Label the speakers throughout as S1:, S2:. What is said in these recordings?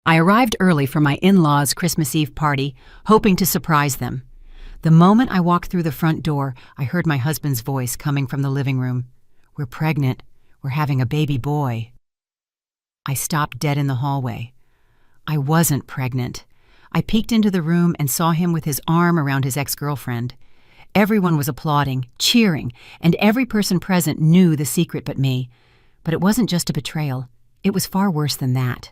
S1: I arrived early for my in-laws' Christmas Eve party, hoping to surprise them. The moment I walked through the front door, I heard my husband's voice coming from the living room. "We're pregnant. We're having a baby boy." I stopped dead in the hallway. I wasn't pregnant. I peeked into the room and saw him with his arm around his ex-girlfriend. Everyone was applauding, cheering, and every person present knew the secret but me. But it wasn't just a betrayal. It was far worse than that.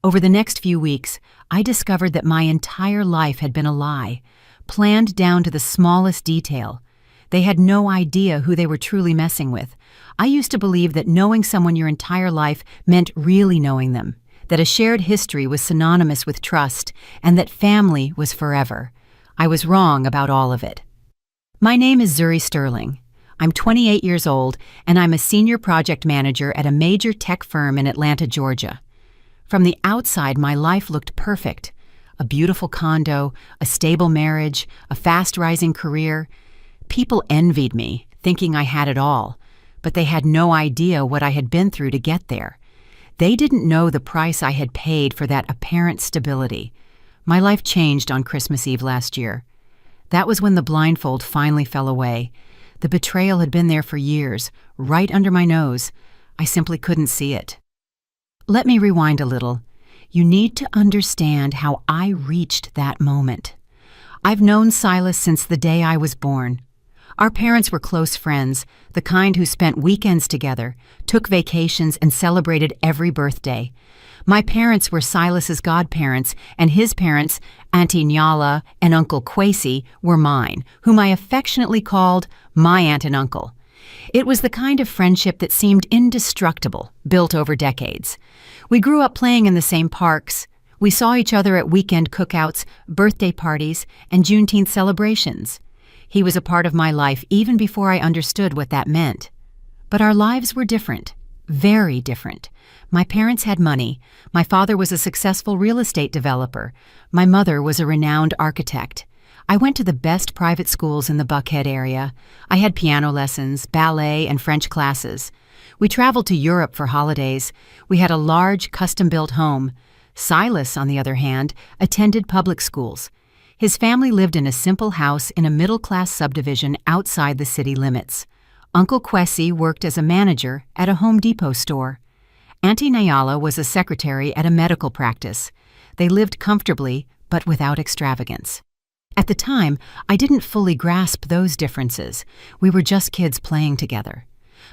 S1: Over the next few weeks, I discovered that my entire life had been a lie, planned down to the smallest detail. They had no idea who they were truly messing with. I used to believe that knowing someone your entire life meant really knowing them, that a shared history was synonymous with trust, and that family was forever. I was wrong about all of it. My name is Zuri Sterling. I'm 28 years old, and I'm a senior project manager at a major tech firm in Atlanta, Georgia. From the outside, my life looked perfect. A beautiful condo, a stable marriage, a fast-rising career. People envied me, thinking I had it all, but they had no idea what I had been through to get there. They didn't know the price I had paid for that apparent stability. My life changed on Christmas Eve last year. That was when the blindfold finally fell away. The betrayal had been there for years, right under my nose. I simply couldn't see it. Let me rewind a little. You need to understand how I reached that moment. I've known Silas since the day I was born. Our parents were close friends, the kind who spent weekends together, took vacations, and celebrated every birthday. My parents were Silas's godparents, and his parents, Auntie Nyala and Uncle Kwesi, were mine, whom I affectionately called my aunt and uncle. It was the kind of friendship that seemed indestructible, built over decades. We grew up playing in the same parks. We saw each other at weekend cookouts, birthday parties, and Juneteenth celebrations. He was a part of my life even before I understood what that meant. But our lives were different, very different. My parents had money. My father was a successful real estate developer. My mother was a renowned architect. I went to the best private schools in the Buckhead area. I had piano lessons, ballet, and French classes. We traveled to Europe for holidays. We had a large, custom-built home. Silas, on the other hand, attended public schools. His family lived in a simple house in a middle-class subdivision outside the city limits. Uncle Kwesi worked as a manager at a Home Depot store. Auntie Nyala was a secretary at a medical practice. They lived comfortably, but without extravagance. At the time, I didn't fully grasp those differences. We were just kids playing together.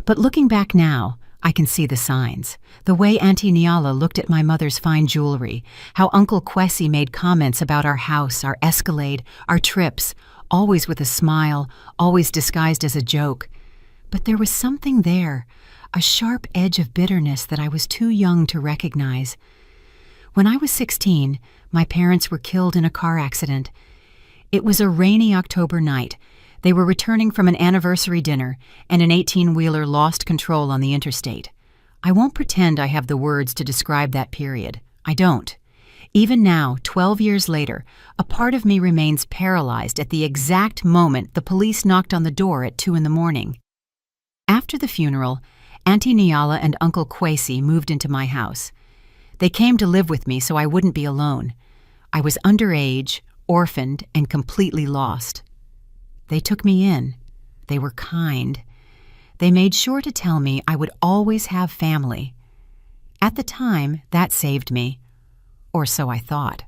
S1: But looking back now, I can see the signs. The way Auntie Nyala looked at my mother's fine jewelry, how Uncle Kwesi made comments about our house, our Escalade, our trips, always with a smile, always disguised as a joke. But there was something there, a sharp edge of bitterness that I was too young to recognize. When I was 16, my parents were killed in a car accident. It was a rainy October night. They were returning from an anniversary dinner, and an 18-wheeler lost control on the interstate. I won't pretend I have the words to describe that period. I don't. Even now, 12 years later, a part of me remains paralyzed at the exact moment the police knocked on the door at 2 a.m. After the funeral, Auntie Nyala and Uncle Kwesi moved into my house. They came to live with me so I wouldn't be alone. I was underage, orphaned, and completely lost. They took me in. They were kind. They made sure to tell me I would always have family. At the time, that saved me. Or so I thought.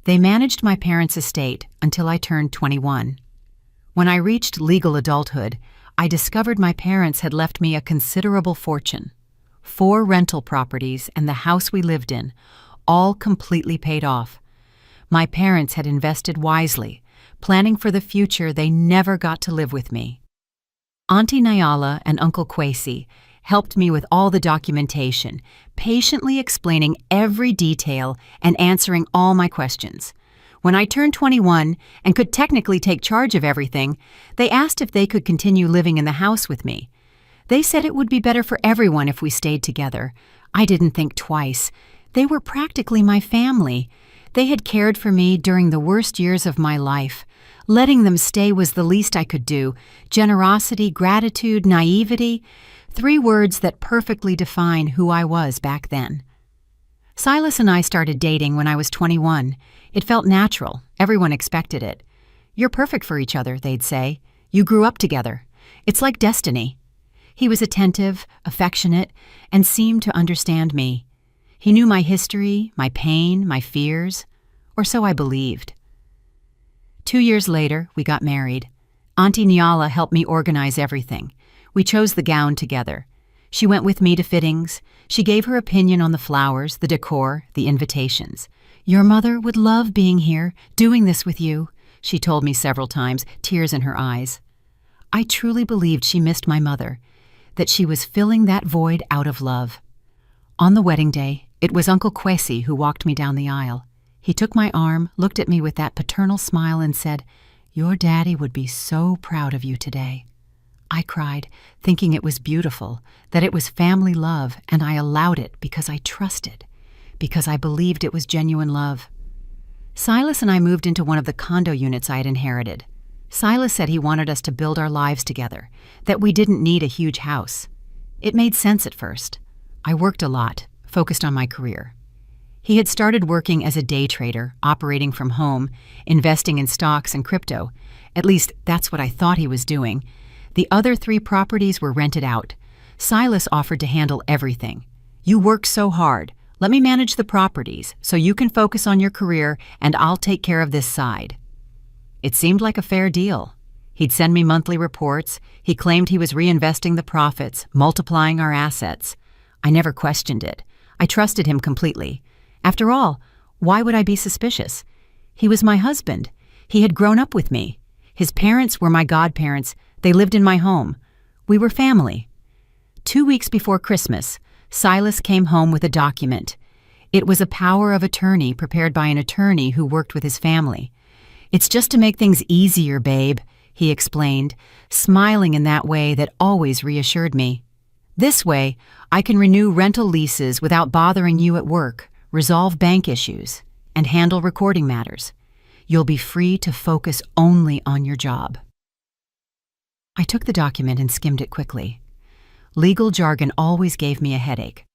S1: They managed my parents' estate until I turned 21. When I reached legal adulthood, I discovered my parents had left me a considerable fortune. 4 rental properties and the house we lived in, all completely paid off. My parents had invested wisely, planning for the future they never got to live with me. Auntie Nyala and Uncle Kwesi helped me with all the documentation, patiently explaining every detail and answering all my questions. When I turned 21 and could technically take charge of everything, they asked if they could continue living in the house with me. They said it would be better for everyone if we stayed together. I didn't think twice. They were practically my family. They had cared for me during the worst years of my life. Letting them stay was the least I could do. Generosity, gratitude, naivety, 3 words that perfectly define who I was back then. Silas and I started dating when I was 21. It felt natural. Everyone expected it. "You're perfect for each other," they'd say. "You grew up together. It's like destiny." He was attentive, affectionate, and seemed to understand me. He knew my history, my pain, my fears, or so I believed. 2 years later, we got married. Auntie Nyala helped me organize everything. We chose the gown together. She went with me to fittings. She gave her opinion on the flowers, the decor, the invitations. "Your mother would love being here, doing this with you," she told me several times, tears in her eyes. I truly believed she missed my mother, that she was filling that void out of love. On the wedding day, it was Uncle Kwesi who walked me down the aisle. He took my arm, looked at me with that paternal smile and said, "Your daddy would be so proud of you today." I cried, thinking it was beautiful, that it was family love, and I allowed it because I trusted, because I believed it was genuine love. Silas and I moved into one of the condo units I had inherited. Silas said he wanted us to build our lives together, that we didn't need a huge house. It made sense at first. I worked a lot, focused on my career. He had started working as a day trader, operating from home, investing in stocks and crypto. At least that's what I thought he was doing. The other 3 properties were rented out. Silas offered to handle everything. "You work so hard. Let me manage the properties so you can focus on your career and I'll take care of this side." It seemed like a fair deal. He'd send me monthly reports. He claimed he was reinvesting the profits, multiplying our assets. I never questioned it. I trusted him completely. After all, why would I be suspicious? He was my husband. He had grown up with me. His parents were my godparents. They lived in my home. We were family. 2 weeks before Christmas, Silas came home with a document. It was a power of attorney prepared by an attorney who worked with his family. "It's just to make things easier, babe," he explained, smiling in that way that always reassured me. "This way, I can renew rental leases without bothering you at work, resolve bank issues, and handle recording matters. You'll be free to focus only on your job." I took the document and skimmed it quickly. Legal jargon always gave me a headache.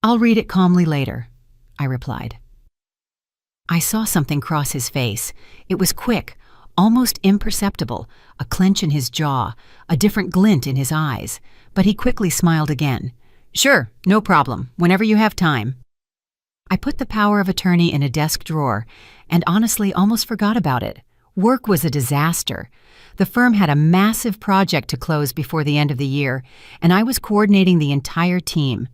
S1: "I'll read it calmly later," I replied. I saw something cross his face. It was quick, almost imperceptible, a clench in his jaw, a different glint in his eyes, but he quickly smiled again. "Sure, no problem, whenever you have time." I put the power of attorney in a desk drawer and honestly almost forgot about it. Work was a disaster. The firm had a massive project to close before the end of the year, and I was coordinating the entire team.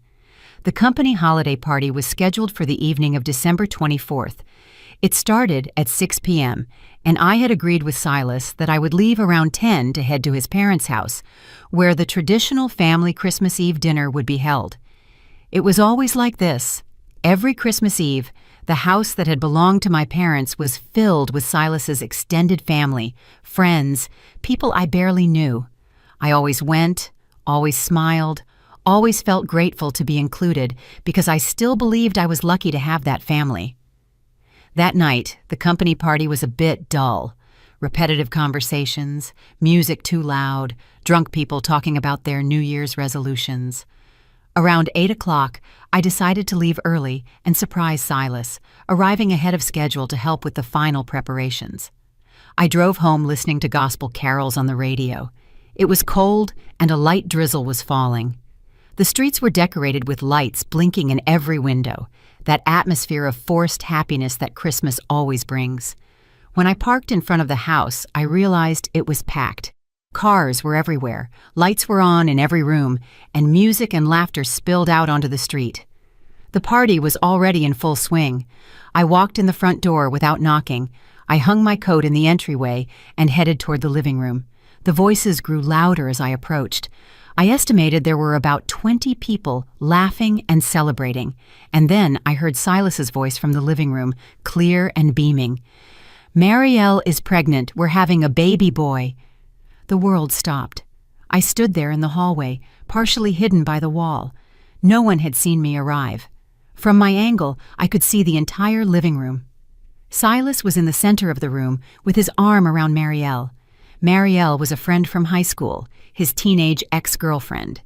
S1: The company holiday party was scheduled for the evening of December 24th. It started at 6 p.m., and I had agreed with Silas that I would leave around 10 to head to his parents' house, where the traditional family Christmas Eve dinner would be held. It was always like this. Every Christmas Eve, the house that had belonged to my parents was filled with Silas's extended family, friends, people I barely knew. I always went, always smiled, always felt grateful to be included because I still believed I was lucky to have that family. That night, the company party was a bit dull. Repetitive conversations, music too loud, drunk people talking about their New Year's resolutions. Around 8 o'clock, I decided to leave early and surprise Silas, arriving ahead of schedule to help with the final preparations. I drove home listening to gospel carols on the radio. It was cold and a light drizzle was falling. The streets were decorated with lights blinking in every window, that atmosphere of forced happiness that Christmas always brings. When I parked in front of the house, I realized it was packed. Cars were everywhere, lights were on in every room, and music and laughter spilled out onto the street. The party was already in full swing. I walked in the front door without knocking. I hung my coat in the entryway and headed toward the living room. The voices grew louder as I approached. I estimated there were about 20 people laughing and celebrating, and then I heard Silas's voice from the living room, clear and beaming. "Marielle is pregnant. We're having a baby boy." The world stopped. I stood there in the hallway, partially hidden by the wall. No one had seen me arrive. From my angle, I could see the entire living room. Silas was in the center of the room with his arm around Marielle. Marielle was a friend from high school, his teenage ex-girlfriend.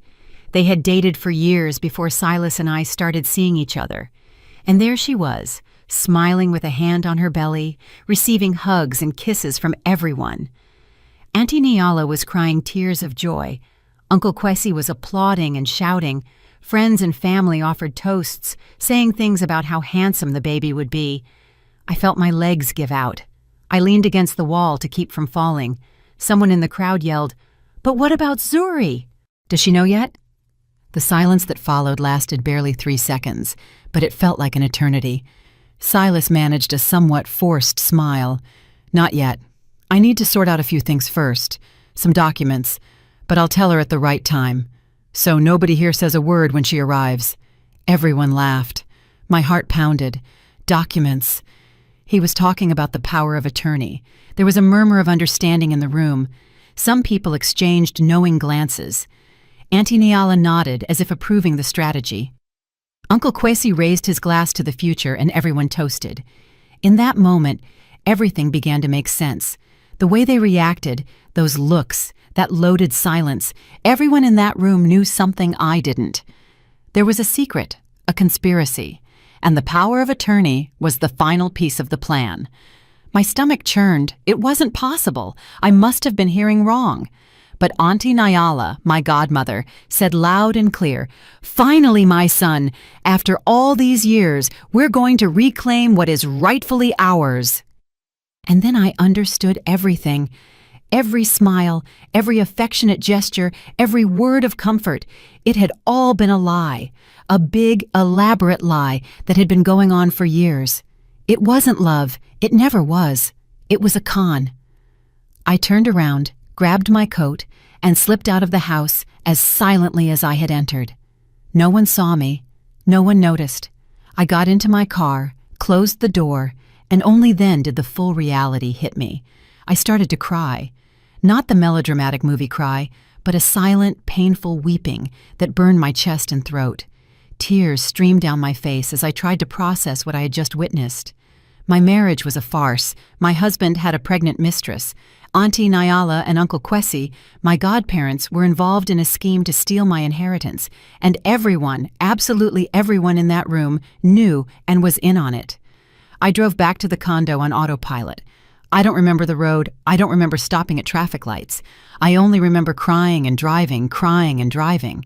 S1: They had dated for years before Silas and I started seeing each other. And there she was, smiling with a hand on her belly, receiving hugs and kisses from everyone. Auntie Niala was crying tears of joy. Uncle Kwesi was applauding and shouting. Friends and family offered toasts, saying things about how handsome the baby would be. I felt my legs give out. I leaned against the wall to keep from falling. Someone in the crowd yelled, "But what about Zuri? Does she know yet?" The silence that followed lasted barely 3 seconds, but it felt like an eternity. Silas managed a somewhat forced smile. "Not yet. I need to sort out a few things first. Some documents. But I'll tell her at the right time. So nobody here says a word when she arrives." Everyone laughed. My heart pounded. Documents. He was talking about the power of attorney. There was a murmur of understanding in the room. Some people exchanged knowing glances. Auntie Niala nodded as if approving the strategy. Uncle Kwesi raised his glass to the future and everyone toasted. In that moment, everything began to make sense. The way they reacted, those looks, that loaded silence, everyone in that room knew something I didn't. There was a secret, a conspiracy, and the power of attorney was the final piece of the plan. My stomach churned. It wasn't possible. I must have been hearing wrong. But Auntie Niala, my godmother, said loud and clear, "Finally, my son, after all these years, we're going to reclaim what is rightfully ours." And then I understood everything. Every smile, every affectionate gesture, every word of comfort. It had all been a lie, a big, elaborate lie that had been going on for years. It wasn't love. It never was. It was a con. I turned around, grabbed my coat, and slipped out of the house as silently as I had entered. No one saw me. No one noticed. I got into my car, closed the door, and only then did the full reality hit me. I started to cry. Not the melodramatic movie cry, but a silent, painful weeping that burned my chest and throat. Tears streamed down my face as I tried to process what I had just witnessed. My marriage was a farce. My husband had a pregnant mistress. Auntie Niala and Uncle Kwesi, my godparents, were involved in a scheme to steal my inheritance, and everyone, absolutely everyone in that room, knew and was in on it. I drove back to the condo on autopilot. I don't remember the road. I don't remember stopping at traffic lights. I only remember crying and driving, crying and driving.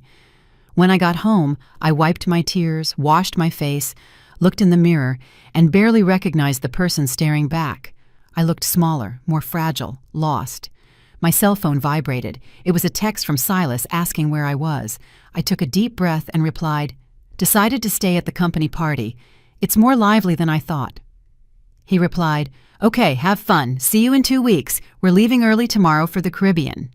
S1: When I got home, I wiped my tears, washed my face, looked in the mirror, and barely recognized the person staring back. I looked smaller, more fragile, lost. My cell phone vibrated. It was a text from Silas asking where I was. I took a deep breath and replied, "Decided to stay at the company party. It's more lively than I thought." He replied, "Okay, have fun. See you in 2 weeks. We're leaving early tomorrow for the Caribbean."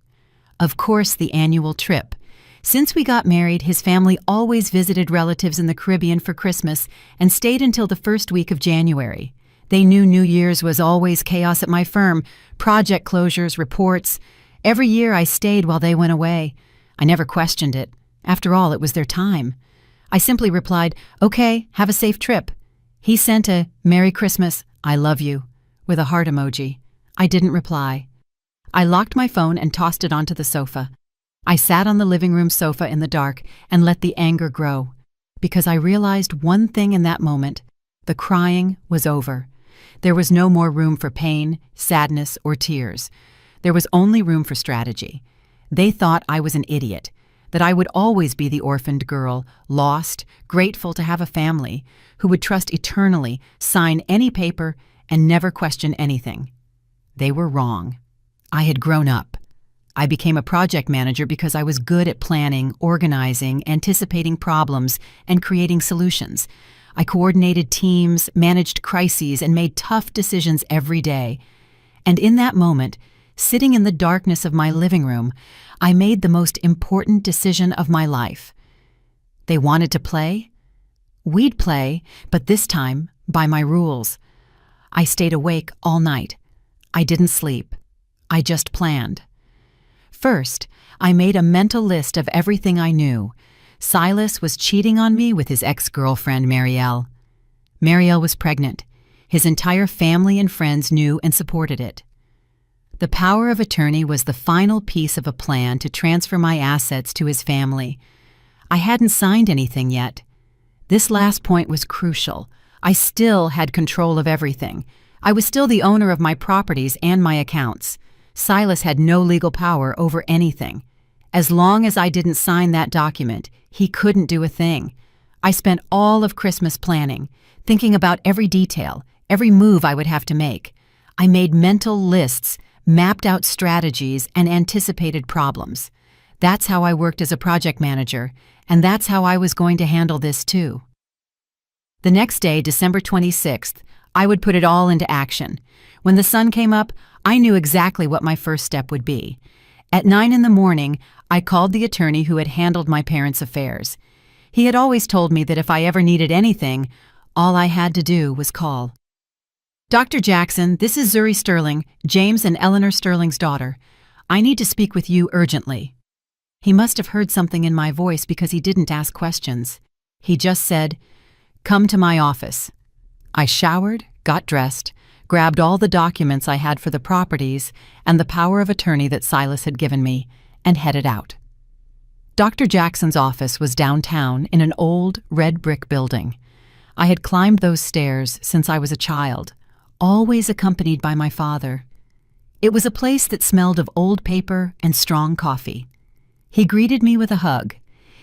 S1: Of course, the annual trip. Since we got married, his family always visited relatives in the Caribbean for Christmas and stayed until the first week of January. They knew New Year's was always chaos at my firm, project closures, reports. Every year I stayed while they went away. I never questioned it. After all, it was their time. I simply replied, "Okay, have a safe trip." He sent a "Merry Christmas, I love you," with a heart emoji. I didn't reply. I locked my phone and tossed it onto the sofa. I sat on the living room sofa in the dark and let the anger grow, because I realized one thing in that moment: the crying was over. There was no more room for pain, sadness, or tears. There was only room for strategy. They thought I was an idiot, that I would always be the orphaned girl, lost, grateful to have a family, who would trust eternally, sign any paper, and never question anything. They were wrong. I had grown up. I became a project manager because I was good at planning, organizing, anticipating problems, and creating solutions. I coordinated teams, managed crises, and made tough decisions every day. And in that moment, sitting in the darkness of my living room, I made the most important decision of my life. They wanted to play? We'd play, but this time by my rules. I stayed awake all night. I didn't sleep. I just planned. First, I made a mental list of everything I knew. Silas was cheating on me with his ex-girlfriend, Marielle. Marielle was pregnant. His entire family and friends knew and supported it. The power of attorney was the final piece of a plan to transfer my assets to his family. I hadn't signed anything yet. This last point was crucial. I still had control of everything. I was still the owner of my properties and my accounts. Silas had no legal power over anything. As long as I didn't sign that document, he couldn't do a thing. I spent all of Christmas planning, thinking about every detail, every move I would have to make. I made mental lists, mapped out strategies, and anticipated problems. That's how I worked as a project manager, and that's how I was going to handle this too. The next day, December 26th, I would put it all into action. When the sun came up, I knew exactly what my first step would be. At 9 in the morning, I called the attorney who had handled my parents' affairs. He had always told me that if I ever needed anything, all I had to do was call. Dr. Jackson, this is Zuri Sterling, James and Eleanor Sterling's daughter. I need to speak with you urgently. He must have heard something in my voice because he didn't ask questions. He just said, "Come to my office." I showered, got dressed, grabbed all the documents I had for the properties and the power of attorney that Silas had given me, and headed out. Dr. Jackson's office was downtown in an old, red brick building. I had climbed those stairs since I was a child, always accompanied by my father. It was a place that smelled of old paper and strong coffee. He greeted me with a hug.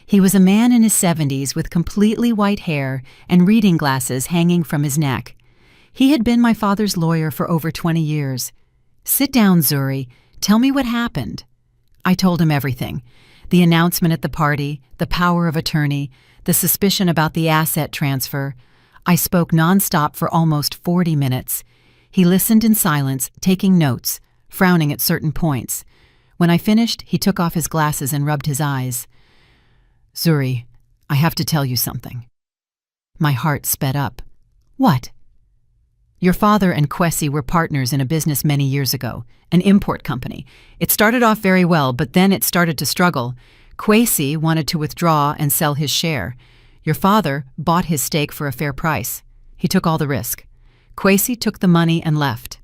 S1: He was a man in his 70s with completely white hair and reading glasses hanging from his neck. He had been my father's lawyer for over 20 years. "Sit down, Zuri. Tell me what happened." I told him everything. The announcement at the party, the power of attorney, the suspicion about the asset transfer. I spoke nonstop for almost 40 minutes. He listened in silence, taking notes, frowning at certain points. When I finished, he took off his glasses and rubbed his eyes. "Zuri, I have to tell you something." My heart sped up. "What?" "Your father and Kwesi were partners in a business many years ago, an import company. It started off very well, but then it started to struggle. Kwesi wanted to withdraw and sell his share. Your father bought his stake for a fair price. He took all the risk. Kwesi took the money and left."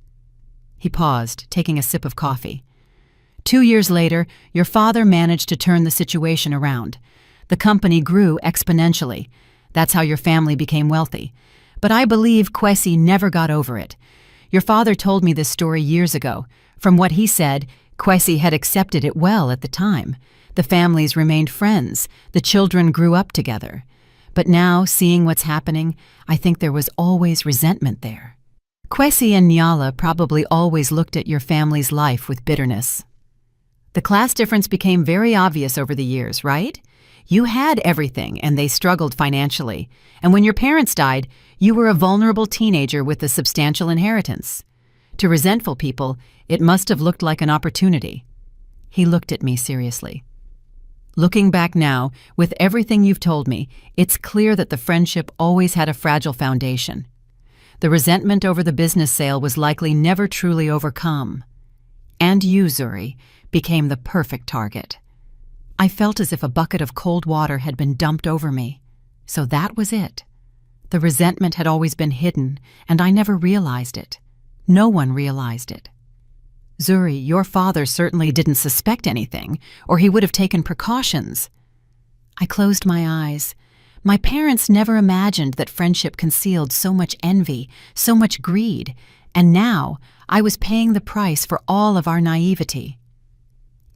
S1: He paused, taking a sip of coffee. 2 years later, your father managed to turn the situation around. The company grew exponentially. That's how your family became wealthy. But I believe Kwesi never got over it. Your father told me this story years ago. From what he said, Kwesi had accepted it well at the time. The families remained friends. The children grew up together. But now, seeing what's happening, I think there was always resentment there. Kwesi and Nyala probably always looked at your family's life with bitterness. The class difference became very obvious over the years, right? You had everything, and they struggled financially. And when your parents died, you were a vulnerable teenager with a substantial inheritance. To resentful people, it must have looked like an opportunity. He looked at me seriously. Looking back now, with everything you've told me, it's clear that the friendship always had a fragile foundation. The resentment over the business sale was likely never truly overcome. And you, Zuri, became the perfect target. I felt as if a bucket of cold water had been dumped over me. So that was it. The resentment had always been hidden, and I never realized it. No one realized it. Zuri, your father certainly didn't suspect anything, or he would have taken precautions. I closed my eyes. My parents never imagined that friendship concealed so much envy, so much greed, and now I was paying the price for all of our naivety.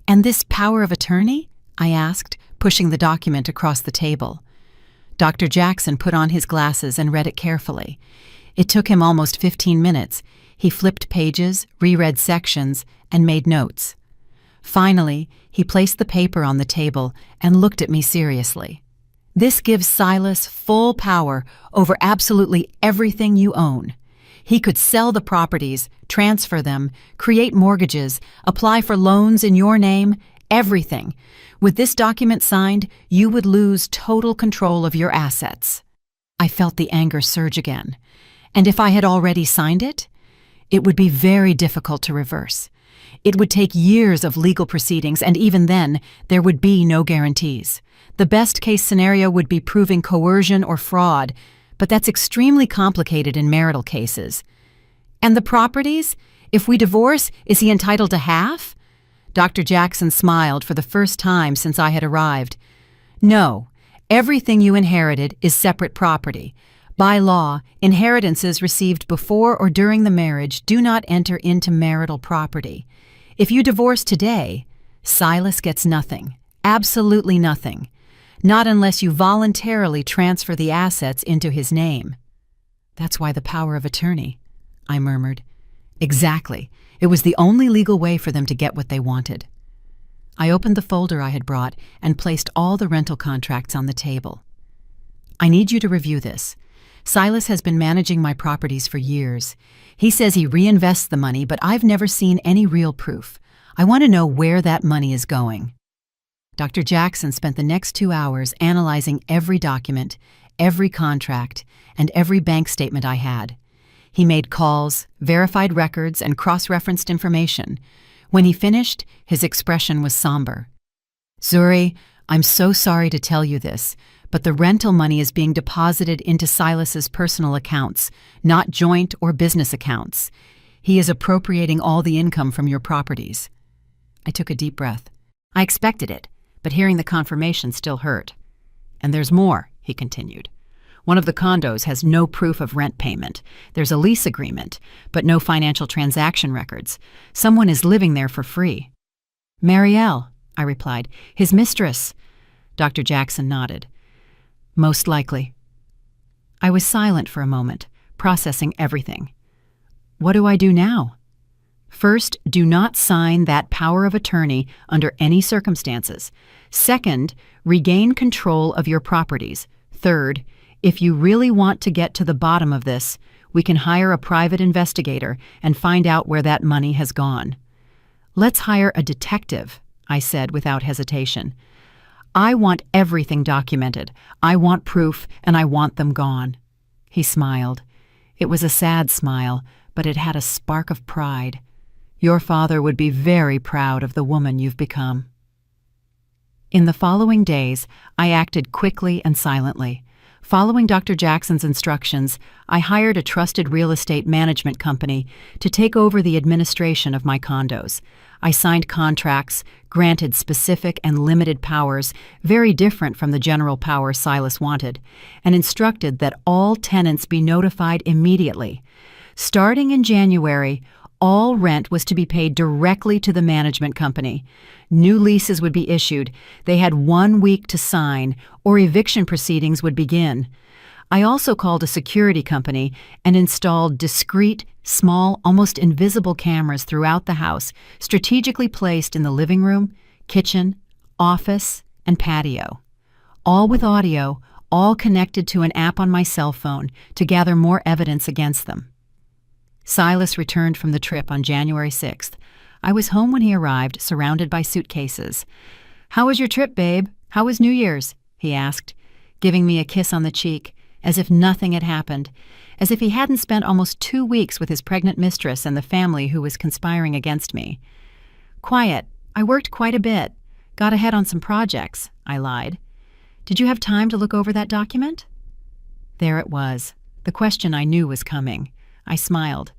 S1: "And this power of attorney?" I asked, pushing the document across the table. Dr. Jackson put on his glasses and read it carefully. It took him almost 15 minutes. He flipped pages, reread sections, and made notes. Finally, he placed the paper on the table and looked at me seriously. "This gives Silas full power over absolutely everything you own. He could sell the properties, transfer them, create mortgages, apply for loans in your name, everything. With this document signed, you would lose total control of your assets." I felt the anger surge again. And if I had already signed it? It would be very difficult to reverse. It would take years of legal proceedings, and even then, there would be no guarantees. The best-case scenario would be proving coercion or fraud, but that's extremely complicated in marital cases. And the properties? If we divorce, is he entitled to half? Dr. Jackson smiled for the first time since I had arrived. "No, Everything you inherited is separate property. By law, inheritances received before or during the marriage do not enter into marital property. If you divorce today, Silas gets nothing, absolutely nothing, not unless you voluntarily transfer the assets into his name. That's why the power of attorney, I murmured. Exactly. It was the only legal way for them to get what they wanted. I opened the folder I had brought and placed all the rental contracts on the table. I need you to review this. Silas has been managing my properties for years. He says he reinvests the money, but I've never seen any real proof. I want to know where that money is going. Dr. Jackson spent the next 2 hours analyzing every document, every contract, and every bank statement I had. He made calls, verified records, and cross-referenced information. When he finished, his expression was somber. Zuri, I'm so sorry to tell you this, but the rental money is being deposited into Silas's personal accounts, not joint or business accounts. He is appropriating all the income from your properties. I took a deep breath. I expected it, but hearing the confirmation still hurt. And there's more, he continued. One of the condos has no proof of rent payment. There's a lease agreement, but no financial transaction records. Someone is living there for free. Marielle, I replied. His mistress. Dr. Jackson nodded. Most likely. I was silent for a moment, processing everything. What do I do now? First, do not sign that power of attorney under any circumstances. Second, regain control of your properties. Third, if you really want to get to the bottom of this, we can hire a private investigator and find out where that money has gone. Let's hire a detective, I said without hesitation. I want everything documented. I want proof, and I want them gone. He smiled. It was a sad smile, but it had a spark of pride. Your father would be very proud of the woman you've become. In the following days, I acted quickly and silently. Following Dr. Jackson's instructions, I hired a trusted real estate management company to take over the administration of my condos. I signed contracts, granted specific and limited powers, very different from the general power Silas wanted, and instructed that all tenants be notified immediately. Starting in January, all rent was to be paid directly to the management company. New leases would be issued. They had 1 week to sign, or eviction proceedings would begin. I also called a security company and installed discreet, small, almost invisible cameras throughout the house, strategically placed in the living room, kitchen, office, and patio. All with audio, all connected to an app on my cell phone to gather more evidence against them. Silas returned from the trip on January 6th. I was home when he arrived, surrounded by suitcases. "How was your trip, babe? How was New Year's?" he asked, giving me a kiss on the cheek, as if nothing had happened, as if he hadn't spent almost 2 weeks with his pregnant mistress and the family who was conspiring against me. "Quiet. I worked quite a bit. Got ahead on some projects," I lied. "Did you have time to look over that document?" There it was, the question I knew was coming. I smiled.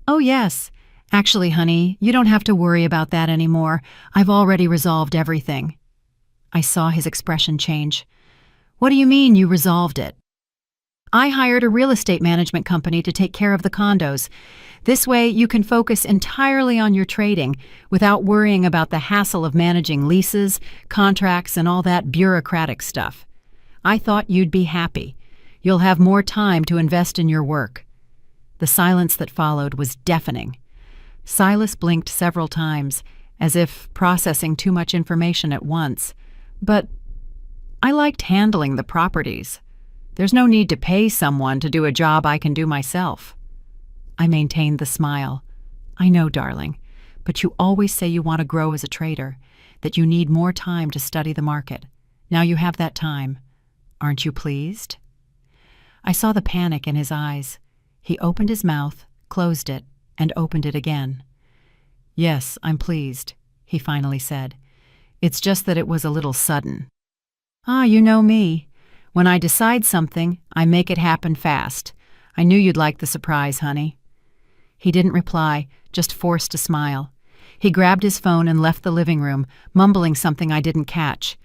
S1: "Oh, yes. Actually, honey, you don't have to worry about that anymore. I've already resolved everything." I saw his expression change. "What do you mean you resolved it?" "I hired a real estate management company to take care of the condos. This way you can focus entirely on your trading without worrying about the hassle of managing leases, contracts, and all that bureaucratic stuff. I thought you'd be happy. You'll have more time to invest in your work." The silence that followed was deafening. Silas blinked several times, as if processing too much information at once. "But I liked handling the properties. There's no need to pay someone to do a job I can do myself." I maintained the smile. "I know, darling, but you always say you want to grow as a trader, that you need more time to study the market. Now you have that time. Aren't you pleased?" I saw the panic in his eyes. He opened his mouth, closed it, and opened it again. "Yes, I'm pleased," he finally said. "It's just that it was a little sudden." "Ah, you know me. When I decide something, I make it happen fast. I knew you'd like the surprise, honey." He didn't reply, just forced a smile. He grabbed his phone and left the living room, mumbling something I didn't catch.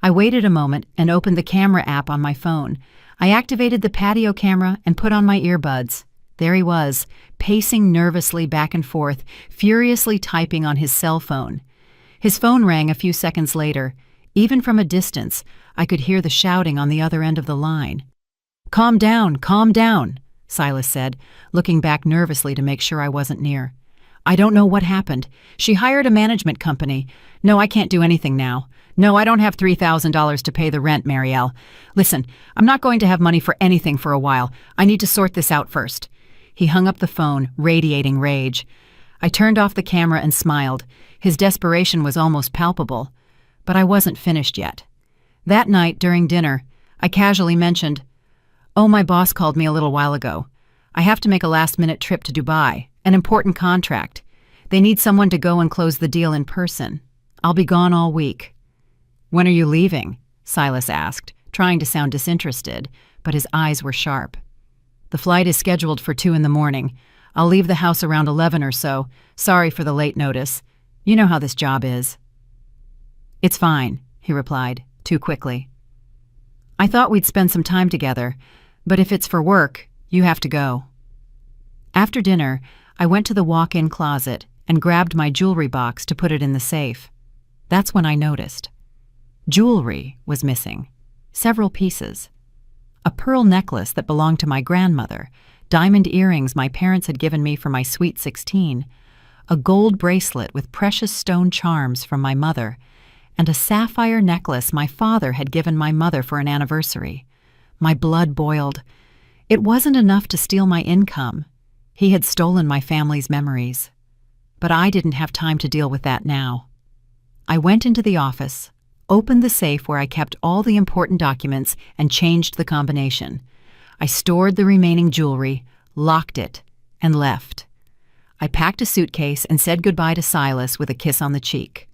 S1: I waited a moment and opened the camera app on my phone. I activated the patio camera and put on my earbuds. There he was, pacing nervously back and forth, furiously typing on his cell phone. His phone rang a few seconds later. Even from a distance, I could hear the shouting on the other end of the line. Calm down, Silas said, looking back nervously to make sure I wasn't near. I don't know what happened. She hired a management company. No, I can't do anything now. No, I don't have $3,000 to pay the rent, Marielle. Listen, I'm not going to have money for anything for a while. I need to sort this out first. He hung up the phone, radiating rage. I turned off the camera and smiled. His desperation was almost palpable. But I wasn't finished yet. That night, during dinner, I casually mentioned, "Oh, my boss called me a little while ago. I have to make a last-minute trip to Dubai, an important contract. They need someone to go and close the deal in person. I'll be gone all week." "When are you leaving?" Silas asked, trying to sound disinterested, but his eyes were sharp. "The flight is scheduled for 2 in the morning. I'll leave the house around 11 or so. Sorry for the late notice. You know how this job is." "It's fine," he replied, too quickly. "I thought we'd spend some time together, but if it's for work, you have to go." After dinner, I went to the walk-in closet and grabbed my jewelry box to put it in the safe. That's when I noticed. Jewelry was missing. Several pieces. A pearl necklace that belonged to my grandmother, diamond earrings my parents had given me for my sweet 16, a gold bracelet with precious stone charms from my mother, and a sapphire necklace my father had given my mother for an anniversary. My blood boiled. It wasn't enough to steal my income. He had stolen my family's memories. But I didn't have time to deal with that now. I went into the office, opened the safe where I kept all the important documents, and changed the combination. I stored the remaining jewelry, locked it, and left. I packed a suitcase and said goodbye to Silas with a kiss on the cheek.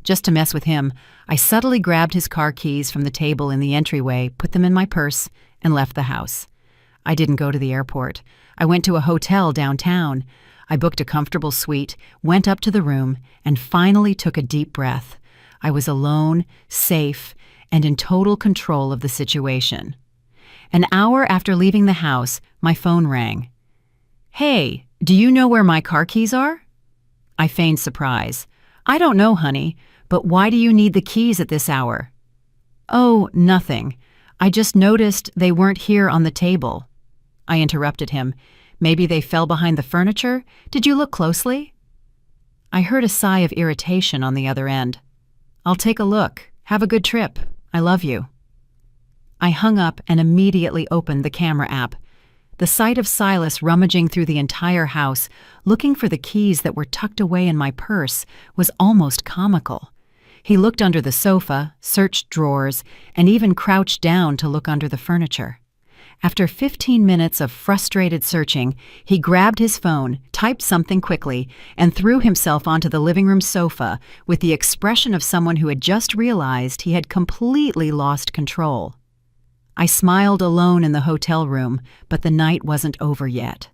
S1: Just to mess with him, I subtly grabbed his car keys from the table in the entryway, put them in my purse, and left the house. I didn't go to the airport. I went to a hotel downtown. I booked a comfortable suite, went up to the room, and finally took a deep breath. I was alone, safe, and in total control of the situation. An hour after leaving the house, my phone rang. "Hey, do you know where my car keys are?" I feigned surprise. "I don't know, honey, but why do you need the keys at this hour?" "Oh, nothing. I just noticed they weren't here on the table." I interrupted him. "Maybe they fell behind the furniture? Did you look closely?" I heard a sigh of irritation on the other end. "I'll take a look. Have a good trip. I love you." I hung up and immediately opened the camera app. The sight of Silas rummaging through the entire house, looking for the keys that were tucked away in my purse, was almost comical. He looked under the sofa, searched drawers, and even crouched down to look under the furniture. After 15 minutes of frustrated searching, he grabbed his phone, typed something quickly, and threw himself onto the living room sofa with the expression of someone who had just realized he had completely lost control. I smiled alone in the hotel room, but the night wasn't over yet.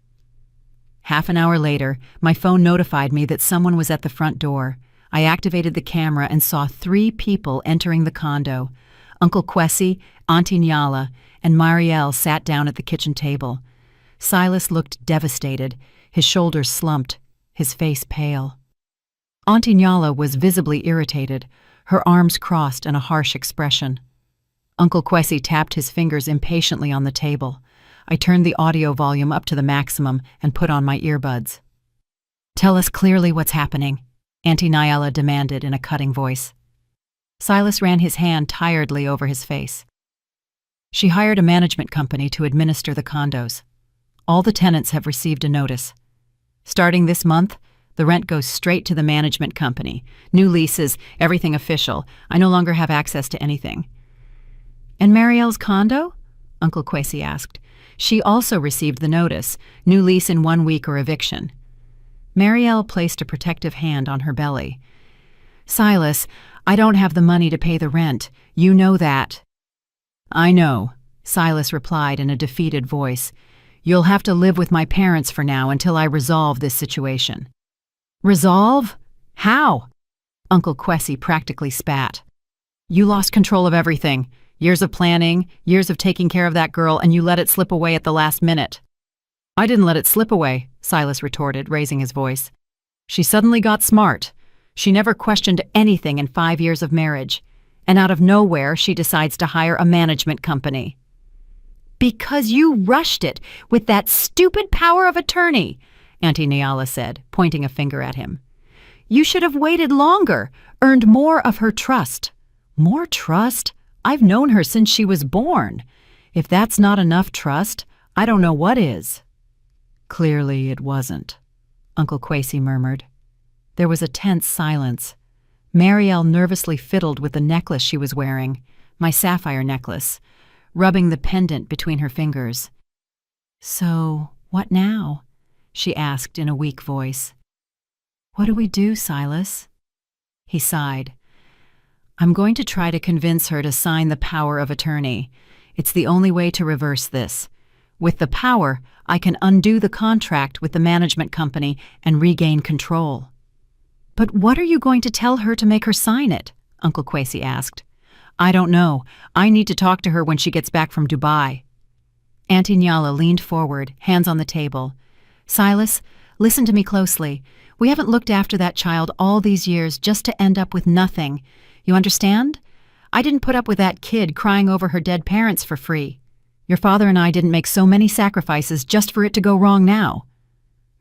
S1: Half an hour later, my phone notified me that someone was at the front door. I activated the camera and saw 3 people entering the condo. Uncle Kwesi, Auntie Nyala, and Marielle sat down at the kitchen table. Silas looked devastated, his shoulders slumped, his face pale. Auntie Nyala was visibly irritated, her arms crossed in a harsh expression. Uncle Kwesi tapped his fingers impatiently on the table. I turned the audio volume up to the maximum and put on my earbuds. "Tell us clearly what's happening," Auntie Nyala demanded in a cutting voice. Silas ran his hand tiredly over his face. "She hired a management company to administer the condos. All the tenants have received a notice. Starting this month, the rent goes straight to the management company. New leases, everything official. I no longer have access to anything." "And Marielle's condo?" Uncle Kwesi asked. "She also received the notice. New lease in 1 week or eviction." Marielle placed a protective hand on her belly. "Silas, I don't have the money to pay the rent. You know that." "I know," Silas replied in a defeated voice. "You'll have to live with my parents for now until I resolve this situation." "Resolve? How?" Uncle Kwesi practically spat. You lost control of everything. Years of planning, years of taking care of that girl, and you let it slip away at the last minute. I didn't let it slip away, Silas retorted, raising his voice. She suddenly got smart. She never questioned anything in 5 years of marriage. And out of nowhere, she decides to hire a management company. Because you rushed it with that stupid power of attorney, Auntie Nyala said, pointing a finger at him. You should have waited longer, earned more of her trust. More trust? I've known her since she was born. If that's not enough trust, I don't know what is. Clearly it wasn't, Uncle Quasey murmured. There was a tense silence. Marielle nervously fiddled with the necklace she was wearing, my sapphire necklace, rubbing the pendant between her fingers. So, what now? She asked in a weak voice. What do we do, Silas? He sighed. I'm going to try to convince her to sign the power of attorney. It's the only way to reverse this. With the power, I can undo the contract with the management company and regain control. But what are you going to tell her to make her sign it? Uncle Quasey asked. I don't know. I need to talk to her when she gets back from Dubai. Auntie Nyala leaned forward, hands on the table. Silas, listen to me closely. We haven't looked after that child all these years just to end up with nothing. You understand? I didn't put up with that kid crying over her dead parents for free. Your father and I didn't make so many sacrifices just for it to go wrong now.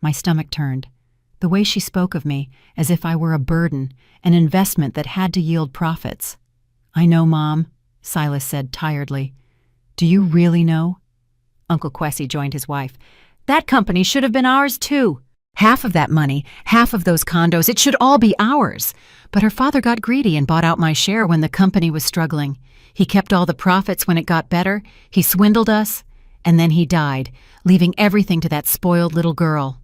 S1: My stomach turned. The way she spoke of me, as if I were a burden, an investment that had to yield profits. I know, Mom, Silas said tiredly. Do you really know? Uncle Quasey joined his wife. That company should have been ours too. Half of that money, half of those condos, it should all be ours. But her father got greedy and bought out my share when the company was struggling. He kept all the profits when it got better, he swindled us, and then he died, leaving everything to that spoiled little girl.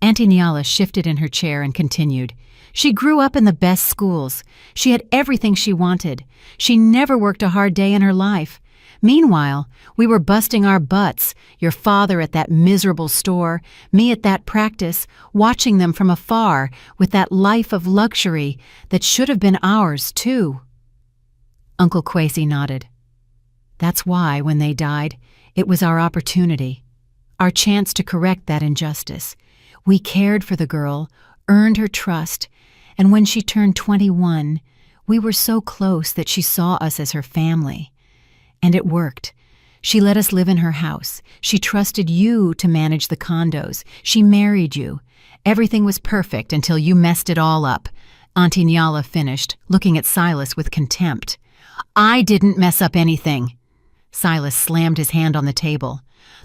S1: Auntie Nyala shifted in her chair and continued. She grew up in the best schools. She had everything she wanted. She never worked a hard day in her life. Meanwhile, we were busting our butts, your father at that miserable store, me at that practice, watching them from afar with that life of luxury that should have been ours, too. Uncle Quasey nodded. That's why, when they died, it was our opportunity, our chance to correct that injustice. We cared for the girl, earned her trust, and when she turned 21, we were so close that she saw us as her family. And it worked. She let us live in her house. She trusted you to manage the condos. She married you. Everything was perfect until you messed it all up. Auntie Nyala finished, looking at Silas with contempt. I didn't mess up anything. Silas slammed his hand on the table.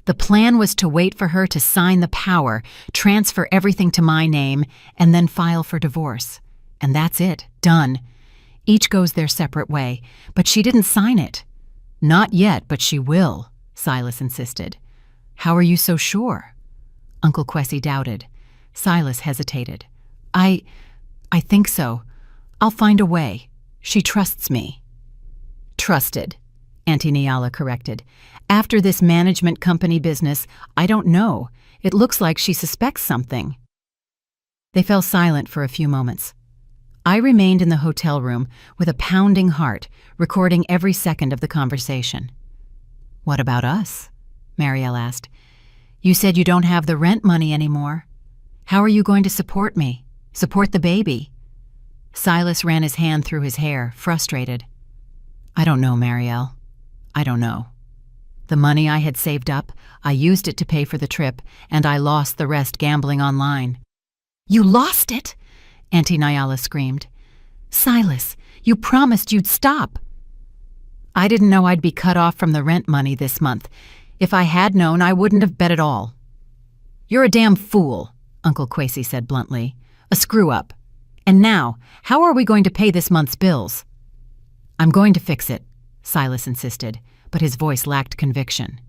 S1: The plan was to wait for her to sign the power, transfer everything to my name, and then file for divorce. And that's it. Done. Each goes their separate way, but she didn't sign it. Not yet, but she will, Silas insisted. How are you so sure? Uncle Quasey doubted. Silas hesitated. I think so. I'll find a way. She trusts me. Trusted, Auntie Nyala corrected. After this management company business, I don't know. It looks like she suspects something. They fell silent for a few moments. I remained in the hotel room with a pounding heart, recording every second of the conversation. What about us? Marielle asked. You said you don't have the rent money anymore. How are you going to support me? Support the baby? Silas ran his hand through his hair, frustrated. I don't know, Marielle. I don't know. The money I had saved up, I used it to pay for the trip, and I lost the rest gambling online. You lost it? Auntie Nyala screamed. Silas, you promised you'd stop. I didn't know I'd be cut off from the rent money this month. If I had known, I wouldn't have bet at all. You're a damn fool, Uncle Quasey said bluntly. A screw-up. And now, how are we going to pay this month's bills? I'm going to fix it, Silas insisted, but his voice lacked conviction.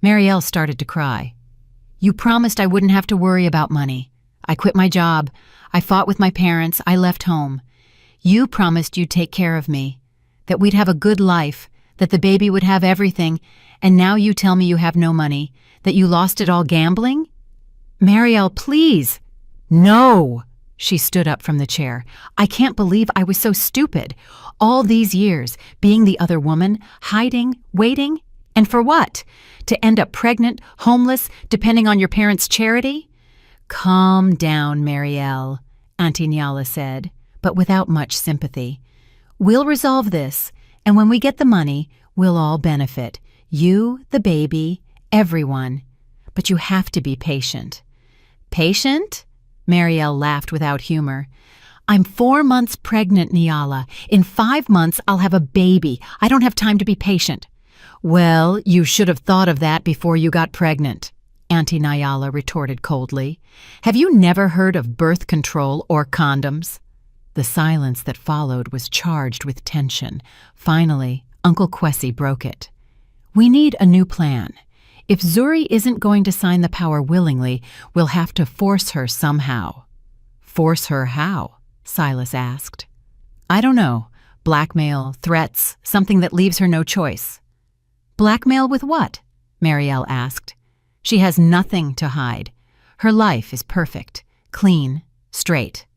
S1: Marielle started to cry. You promised I wouldn't have to worry about money. I quit my job. I fought with my parents. I left home. You promised you'd take care of me, that we'd have a good life, that the baby would have everything, and now you tell me you have no money, that you lost it all gambling? Marielle, please. No, She stood up from the chair. I can't believe I was so stupid. All these years, being the other woman, hiding, waiting, and for what? To end up pregnant, homeless, depending on your parents' charity? Calm down, Marielle, Auntie Nyala said, but without much sympathy. We'll resolve this, and when we get the money, we'll all benefit. You, the baby, everyone. But you have to be patient. Patient? Marielle laughed without humor. I'm 4 months pregnant, Nyala. In 5 months, I'll have a baby. I don't have time to be patient. Well, you should have thought of that before you got pregnant, Auntie Nyala retorted coldly. Have you never heard of birth control or condoms? The silence that followed was charged with tension. Finally, Uncle Kwesi broke it. We need a new plan. If Zuri isn't going to sign the power willingly, we'll have to force her somehow. Force her how? Silas asked. I don't know. Blackmail, threats, something that leaves her no choice. Blackmail with what? Marielle asked. She has nothing to hide. Her life is perfect, clean, straight.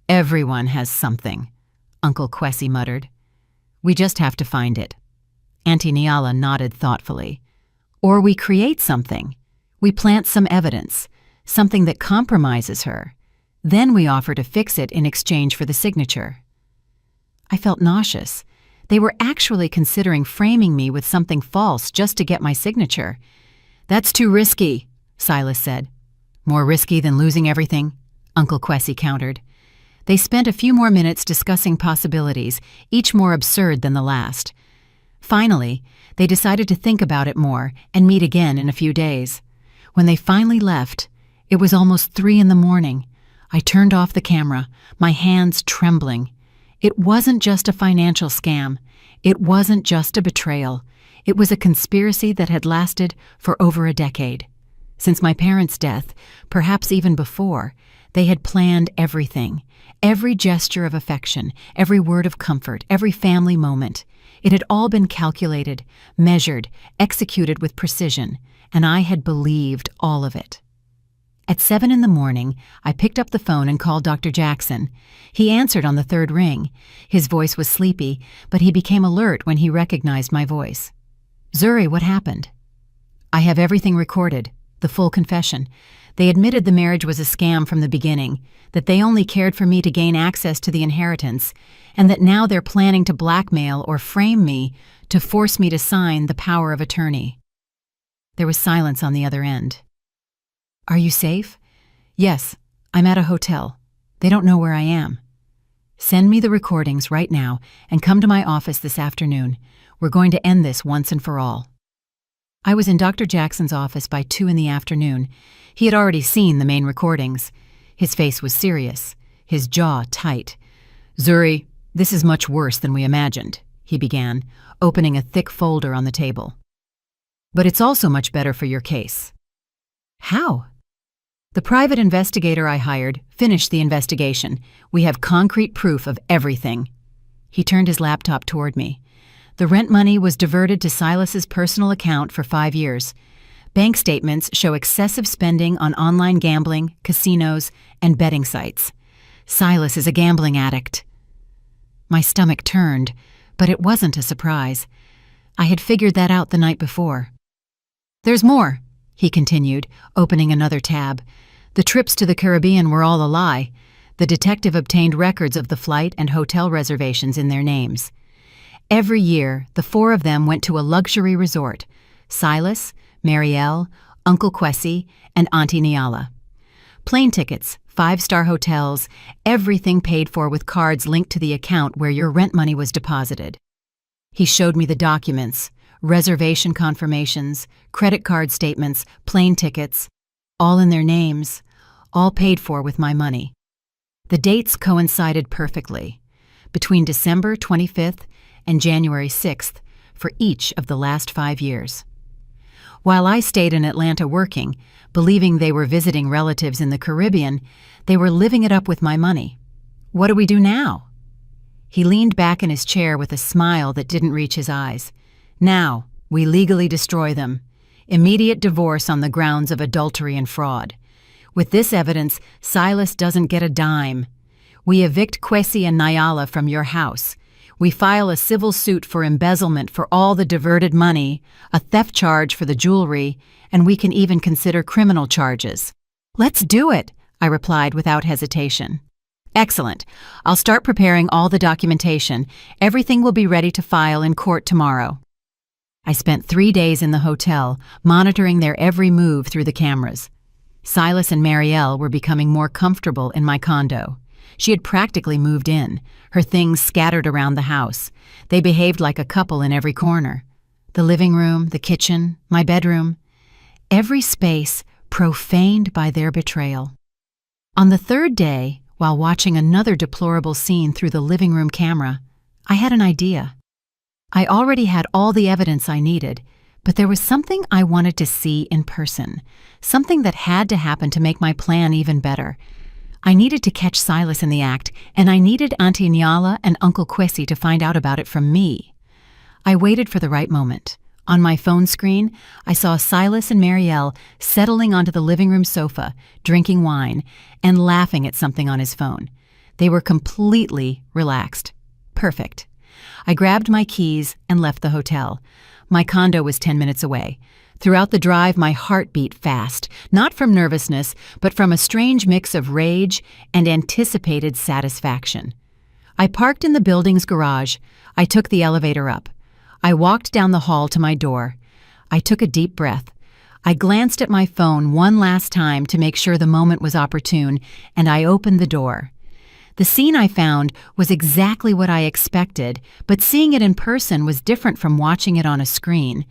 S1: Everyone has something, Uncle Kwesi muttered. We just have to find it. Auntie Nyala nodded thoughtfully. Or we create something. We plant some evidence, something that compromises her. Then we offer to fix it in exchange for the signature. I felt nauseous. They were actually considering framing me with something false just to get my signature. That's too risky, Silas said. More risky than losing everything, Uncle Kwesi countered. They spent a few more minutes discussing possibilities, each more absurd than the last. Finally, they decided to think about it more and meet again in a few days. When they finally left, it was almost 3 a.m. I turned off the camera, my hands trembling. It wasn't just a financial scam. It wasn't just a betrayal. It was a conspiracy that had lasted for over a decade. Since my parents' death, perhaps even before, they had planned everything. Every gesture of affection, every word of comfort, every family moment. It had all been calculated, measured, executed with precision, and I had believed all of it. At 7 a.m, I picked up the phone and called Dr. Jackson. He answered on the 3rd ring. His voice was sleepy, but he became alert when he recognized my voice. Zuri, what happened? I have everything recorded, the full confession. They admitted the marriage was a scam from the beginning, that they only cared for me to gain access to the inheritance, and that now they're planning to blackmail or frame me to force me to sign the power of attorney. There was silence on the other end. Are you safe? Yes, I'm at a hotel. They don't know where I am. Send me the recordings right now and come to my office this afternoon. We're going to end this once and for all. I was in Dr. Jackson's office by 2 p.m. He had already seen the main recordings. His face was serious, his jaw tight. Zuri, this is much worse than we imagined, he began, opening a thick folder on the table. But it's also much better for your case. How? The private investigator I hired finished the investigation. We have concrete proof of everything. He turned his laptop toward me. The rent money was diverted to Silas's personal account for 5 years. Bank statements show excessive spending on online gambling, casinos, and betting sites. Silas is a gambling addict. My stomach turned, but it wasn't a surprise. I had figured that out the night before. There's more, he continued, opening another tab. The trips to the Caribbean were all a lie. The detective obtained records of the flight and hotel reservations in their names. Every year, the 4 of them went to a luxury resort: Silas, Marielle, Uncle Kwesi, and Auntie Nyala. Plane tickets, 5-star hotels, everything paid for with cards linked to the account where your rent money was deposited. He showed me the documents, reservation confirmations, credit card statements, plane tickets, all in their names, all paid for with my money. The dates coincided perfectly, between December 25th and January 6th for each of the last 5 years. While I stayed in Atlanta working, believing they were visiting relatives in the Caribbean, they were living it up with my money. What do we do now? He leaned back in his chair with a smile that didn't reach his eyes. Now, we legally destroy them. Immediate divorce on the grounds of adultery and fraud. With this evidence, Silas doesn't get a dime. We evict Kwesi and Nyala from your house. We file a civil suit for embezzlement for all the diverted money, a theft charge for the jewelry, and we can even consider criminal charges. Let's do it, I replied without hesitation. Excellent. I'll start preparing all the documentation. Everything will be ready to file in court tomorrow. I spent 3 days in the hotel, monitoring their every move through the cameras. Silas and Marielle were becoming more comfortable in my condo. She had practically moved in, her things scattered around the house. They behaved like a couple in every corner. The living room, the kitchen, my bedroom. Every space profaned by their betrayal. On the third day, while watching another deplorable scene through the living room camera, I had an idea. I already had all the evidence I needed, but there was something I wanted to see in person, something that had to happen to make my plan even better. I needed to catch Silas in the act, and I needed Auntie Nyala and Uncle Kwesi to find out about it from me. I waited for the right moment. On my phone screen, I saw Silas and Marielle settling onto the living room sofa, drinking wine, and laughing at something on his phone. They were completely relaxed. Perfect. I grabbed my keys and left the hotel. My condo was 10 minutes away. Throughout the drive, my heart beat fast, not from nervousness, but from a strange mix of rage and anticipated satisfaction. I parked in the building's garage. I took the elevator up. I walked down the hall to my door. I took a deep breath. I glanced at my phone one last time to make sure the moment was opportune, and I opened the door. The scene I found was exactly what I expected, but seeing it in person was different from watching it on a screen.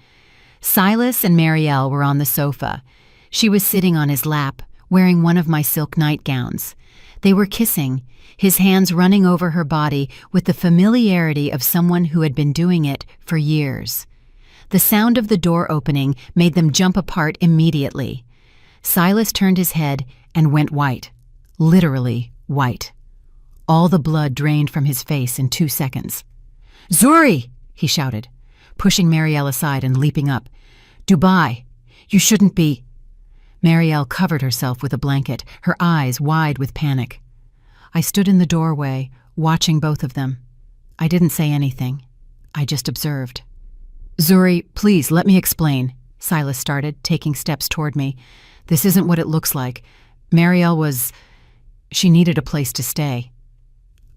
S1: Silas and Marielle were on the sofa. She was sitting on his lap, wearing one of my silk nightgowns. They were kissing, his hands running over her body with the familiarity of someone who had been doing it for years. The sound of the door opening made them jump apart immediately. Silas turned his head and went white, literally white. All the blood drained from his face in 2 seconds. "Zuri!" he shouted, pushing Marielle aside and leaping up. "Dubai! You shouldn't be—" Marielle covered herself with a blanket, her eyes wide with panic. I stood in the doorway, watching both of them. I didn't say anything. I just observed. "Zuri, please, let me explain," Silas started, taking steps toward me. "This isn't what it looks like. Marielle she needed a place to stay."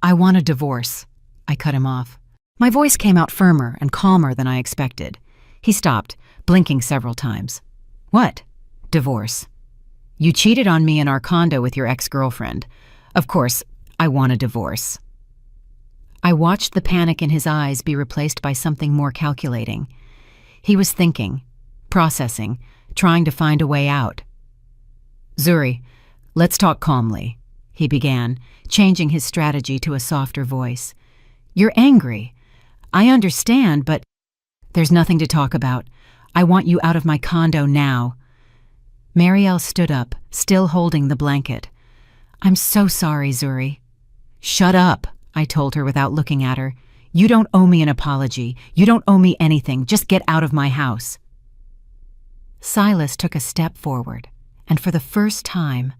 S1: "I want a divorce." I cut him off. My voice came out firmer and calmer than I expected. He stopped, blinking several times. "What? Divorce? You cheated on me in our condo with your ex-girlfriend. Of course, I want a divorce." I watched the panic in his eyes be replaced by something more calculating. He was thinking, processing, trying to find a way out. "Zuri, let's talk calmly," he began, changing his strategy to a softer voice. "You're angry. I understand, but there's nothing to talk about. I want you out of my condo now." Marielle stood up, still holding the blanket. "I'm so sorry, Zuri." "Shut up," I told her without looking at her. "You don't owe me an apology. You don't owe me anything. Just get out of my house." Silas took a step forward, and for the first time,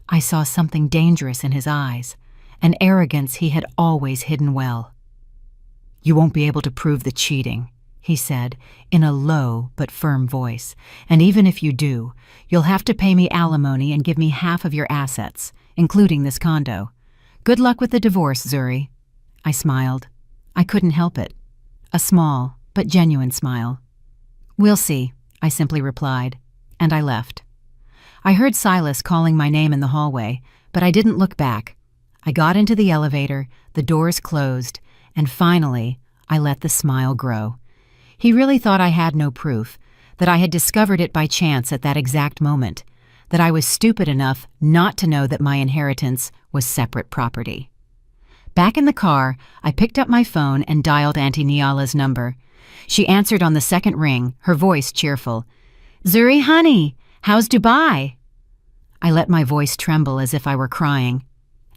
S1: I saw something dangerous in his eyes, an arrogance he had always hidden well. "You won't be able to prove the cheating," he said, in a low but firm voice. "And even if you do, you'll have to pay me alimony and give me half of your assets, including this condo. Good luck with the divorce, Zuri." I smiled. I couldn't help it. A small but genuine smile. "We'll see," I simply replied, and I left. I heard Silas calling my name in the hallway, but I didn't look back. I got into the elevator, the doors closed, and finally, I let the smile grow. He really thought I had no proof, that I had discovered it by chance at that exact moment, that I was stupid enough not to know that my inheritance was separate property. Back in the car, I picked up my phone and dialed Auntie Nyala's number. She answered on the second ring, her voice cheerful. "Zuri, honey, how's Dubai?" I let my voice tremble as if I were crying.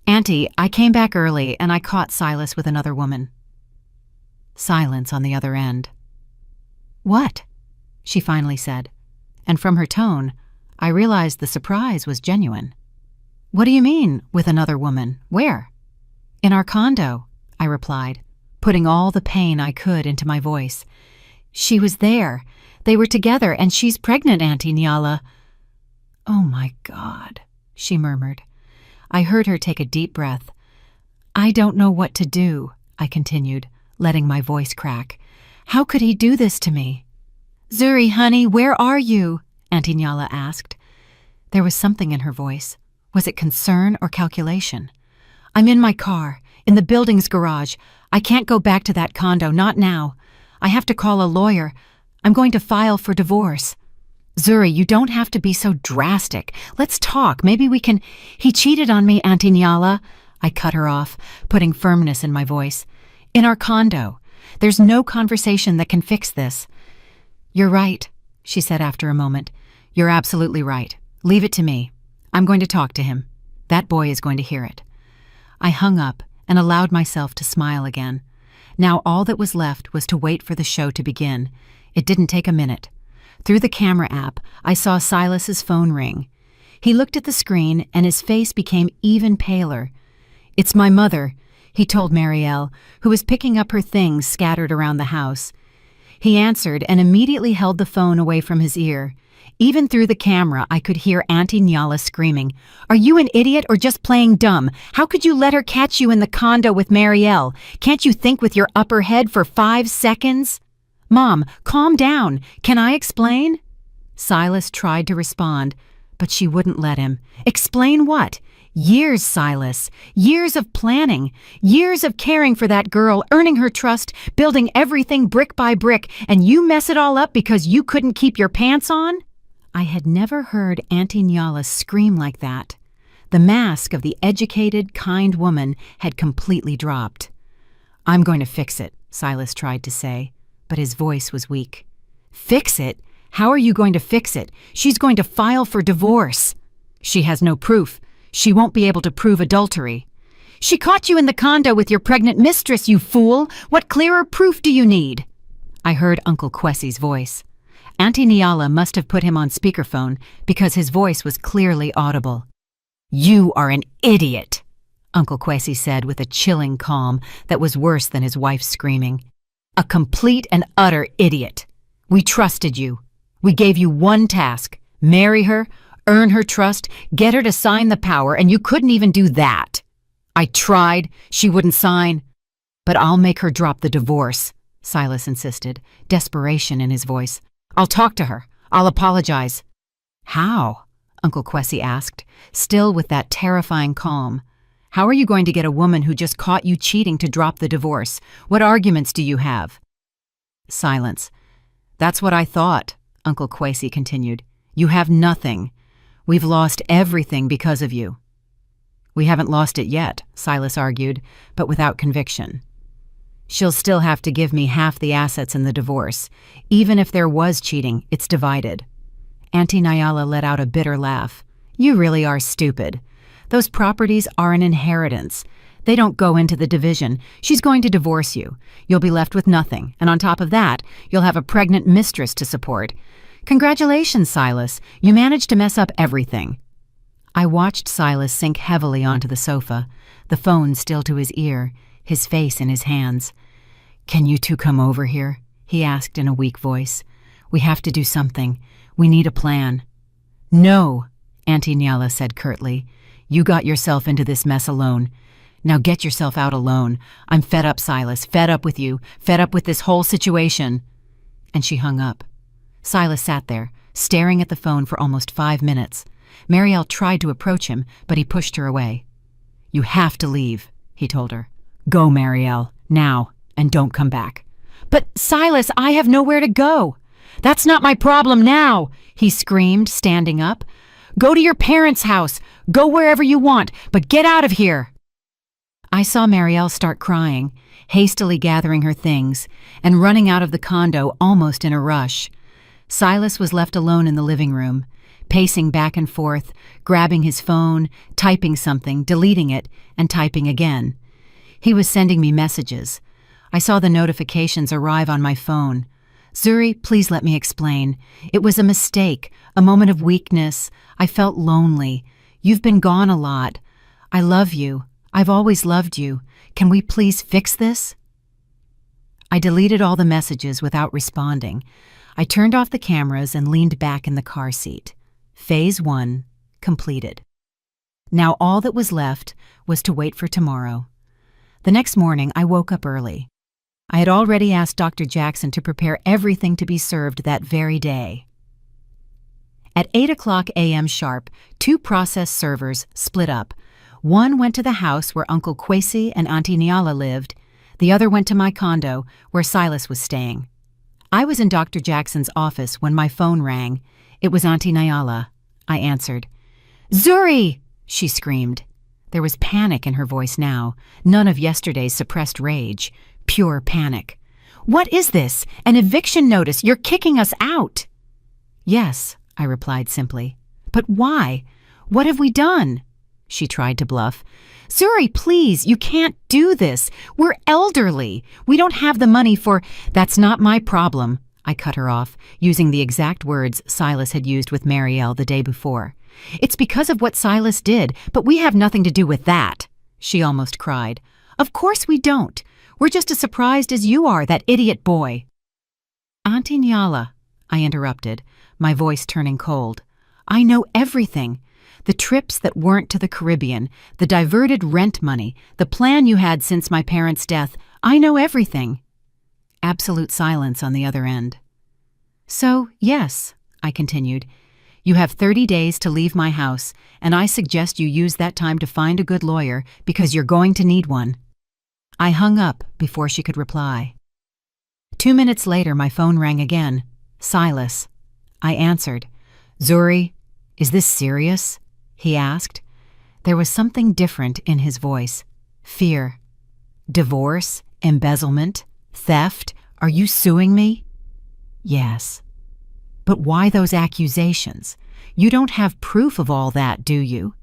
S1: "Auntie, I came back early and I caught Silas with another woman." Silence on the other end. "What?" she finally said, and from her tone, I realized the surprise was genuine. "What do you mean, with another woman? Where?" "In our condo," I replied, putting all the pain I could into my voice. "She was there. They were together, and she's pregnant, Auntie Nyala." "Oh my God," she murmured. I heard her take a deep breath. "I don't know what to do," I continued, letting my voice crack. "How could he do this to me?" "Zuri, honey, where are you?" Auntie Nyala asked. There was something in her voice. Was it concern or calculation? "I'm in my car, in the building's garage. I can't go back to that condo, not now. I have to call a lawyer. I'm going to file for divorce." "Zuri, you don't have to be so drastic. Let's talk. Maybe we can—" "He cheated on me, Auntie Nyala." I cut her off, putting firmness in my voice. "In our condo. There's no conversation that can fix this." "You're right," she said after a moment. "You're absolutely right. Leave it to me. I'm going to talk to him. That boy is going to hear it." I hung up and allowed myself to smile again. Now all that was left was to wait for the show to begin. It didn't take a minute. Through the camera app, I saw Silas's phone ring. He looked at the screen and his face became even paler. "It's my mother," he told Marielle, who was picking up her things scattered around the house. He answered and immediately held the phone away from his ear. Even through the camera, I could hear Auntie Nyala screaming, "Are you an idiot or just playing dumb? How could you let her catch you in the condo with Marielle? Can't you think with your upper head for 5 seconds?" "Mom, calm down. Can I explain?" Silas tried to respond, but she wouldn't let him. "Explain what?" "Years, Silas. Years of planning. Years of caring for that girl, earning her trust, building everything brick by brick, and you mess it all up because you couldn't keep your pants on?" I had never heard Auntie Nyala scream like that. The mask of the educated, kind woman had completely dropped. "I'm going to fix it," Silas tried to say, but his voice was weak. "Fix it? How are you going to fix it? She's going to file for divorce." "She has no proof. She won't be able to prove adultery." "She caught you in the condo with your pregnant mistress, you fool! What clearer proof do you need?" I heard Uncle Kwesi's voice. Auntie Nyala must have put him on speakerphone because his voice was clearly audible. "You are an idiot," Uncle Kwesi said with a chilling calm that was worse than his wife's screaming. "A complete and utter idiot. We trusted you. We gave you one task: marry her, earn her trust, get her to sign the power, and you couldn't even do that. I tried. She wouldn't sign. But I'll make her drop the divorce," Silas insisted, desperation in his voice. "I'll talk to her. I'll apologize." "How?" Uncle Kwesi asked, still with that terrifying calm. "How are you going to get a woman who just caught you cheating to drop the divorce? What arguments do you have?" Silence. "That's what I thought," Uncle Kwesi continued. "You have nothing. We've lost everything because of you." "We haven't lost it yet," Silas argued, but without conviction. "She'll still have to give me half the assets in the divorce. Even if there was cheating, it's divided." Auntie Nyala let out a bitter laugh. "You really are stupid. Those properties are an inheritance. They don't go into the division. She's going to divorce you. You'll be left with nothing, and on top of that, you'll have a pregnant mistress to support. Congratulations, Silas. You managed to mess up everything." I watched Silas sink heavily onto the sofa, the phone still to his ear, his face in his hands. "Can you two come over here?" he asked in a weak voice. "We have to do something. We need a plan." "No," Auntie Nyala said curtly. "You got yourself into this mess alone. Now get yourself out alone. I'm fed up, Silas, fed up with you, fed up with this whole situation." And she hung up. Silas sat there, staring at the phone for almost 5 minutes. Marielle tried to approach him, but he pushed her away. "You have to leave," he told her. "Go, Marielle, now, and don't come back." "But, Silas, I have nowhere to go." "That's not my problem now," he screamed, standing up. "Go to your parents' house. Go wherever you want, but get out of here." I saw Marielle start crying, hastily gathering her things, and running out of the condo almost in a rush. Silas was left alone in the living room, pacing back and forth, grabbing his phone, typing something, deleting it, and typing again. He was sending me messages. I saw the notifications arrive on my phone. "Zuri, please let me explain. It was a mistake, a moment of weakness. I felt lonely. You've been gone a lot. I love you. I've always loved you. Can we please fix this?" I deleted all the messages without responding. I turned off the cameras and leaned back in the car seat. Phase 1 completed. Now all that was left was to wait for tomorrow. The next morning, I woke up early. I had already asked Dr. Jackson to prepare everything to be served that very day. At 8 a.m. sharp, 2 process servers split up. One went to the house where Uncle Kwesi and Auntie Nyala lived. The other went to my condo, where Silas was staying. I was in Dr. Jackson's office when my phone rang. It was Auntie Nyala. I answered. "Zuri!" she screamed. There was panic in her voice now, none of yesterday's suppressed rage, pure panic. "What is this? An eviction notice? You're kicking us out!" "Yes," I replied simply. "But why? What have we done?" She tried to bluff. "Zuri, please, you can't do this. We're elderly. We don't have the money for—" "That's not my problem," I cut her off, using the exact words Silas had used with Marielle the day before. "It's because of what Silas did, but we have nothing to do with that," she almost cried. "Of course we don't. We're just as surprised as you are, that idiot boy." "Auntie Nyala," I interrupted, my voice turning cold. "I know everything. The trips that weren't to the Caribbean, the diverted rent money, the plan you had since my parents' death, I know everything." Absolute silence on the other end. "So, yes," I continued, "you have 30 days to leave my house, and I suggest you use that time to find a good lawyer because you're going to need one." I hung up before she could reply. 2 minutes later, my phone rang again. Silas. I answered. "Zuri, is this serious?" he asked. There was something different in his voice. Fear. "Divorce? Embezzlement? Theft? Are you suing me?" "Yes." "But why those accusations? You don't have proof of all that, do you?"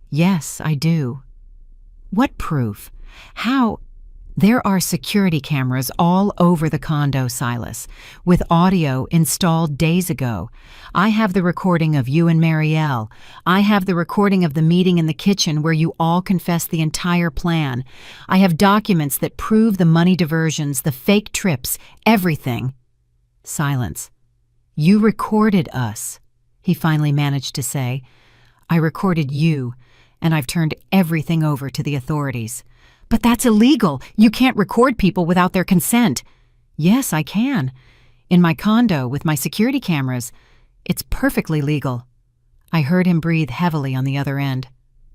S1: "Yes, I do." "What proof? How—" "There are security cameras all over the condo, Silas, with audio installed days ago. I have the recording of you and Marielle. I have the recording of the meeting in the kitchen where you all confessed the entire plan. I have documents that prove the money diversions, the fake trips, everything." Silence. "You recorded us," he finally managed to say. "I recorded you, and I've turned everything over to the authorities." "But that's illegal. You can't record people without their consent." "Yes, I can. In my condo with my security cameras. It's perfectly legal." I heard him breathe heavily on the other end.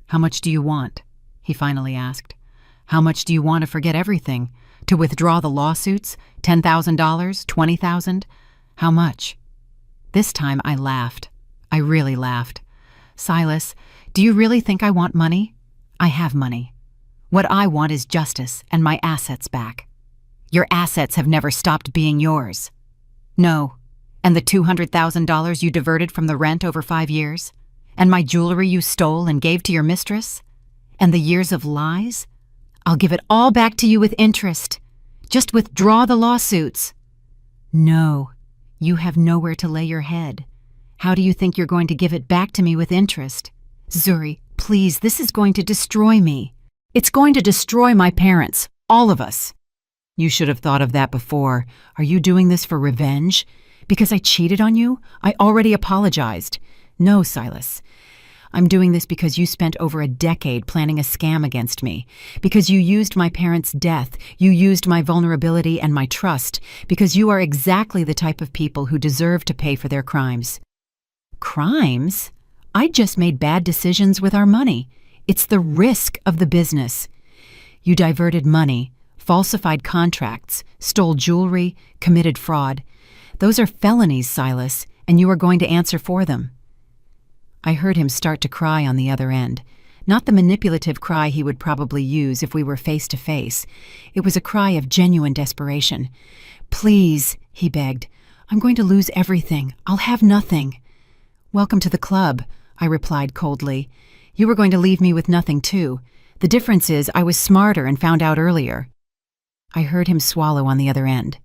S1: "How much do you want?" he finally asked. "How much do you want to forget everything? To withdraw the lawsuits? $10,000? $20,000? How much?" This time I laughed. I really laughed. "Silas, do you really think I want money? I have money. What I want is justice and my assets back." "Your assets have never stopped being yours." "No. And the $200,000 you diverted from the rent over 5 years? And my jewelry you stole and gave to your mistress? And the years of lies? I'll give it all back to you with interest. Just withdraw the lawsuits." "No. You have nowhere to lay your head. How do you think you're going to give it back to me with interest? Zuri, please, this is going to destroy me. It's going to destroy my parents, all of us." "You should have thought of that before. Are you doing this for revenge? Because I cheated on you? I already apologized." "No, Silas. I'm doing this because you spent over a decade planning a scam against me. Because you used my parents' death. You used my vulnerability and my trust. Because you are exactly the type of people who deserve to pay for their crimes." "Crimes? I just made bad decisions with our money. It's the risk of the business. You diverted money, falsified contracts, stole jewelry, committed fraud. Those are felonies, Silas, and you are going to answer for them." I heard him start to cry on the other end. Not the manipulative cry he would probably use if we were face to face. It was a cry of genuine desperation. "Please," he begged. "I'm going to lose everything. I'll have nothing." "Welcome to the club," I replied coldly. "You were going to leave me with nothing, too. The difference is I was smarter and found out earlier." I heard him swallow on the other end.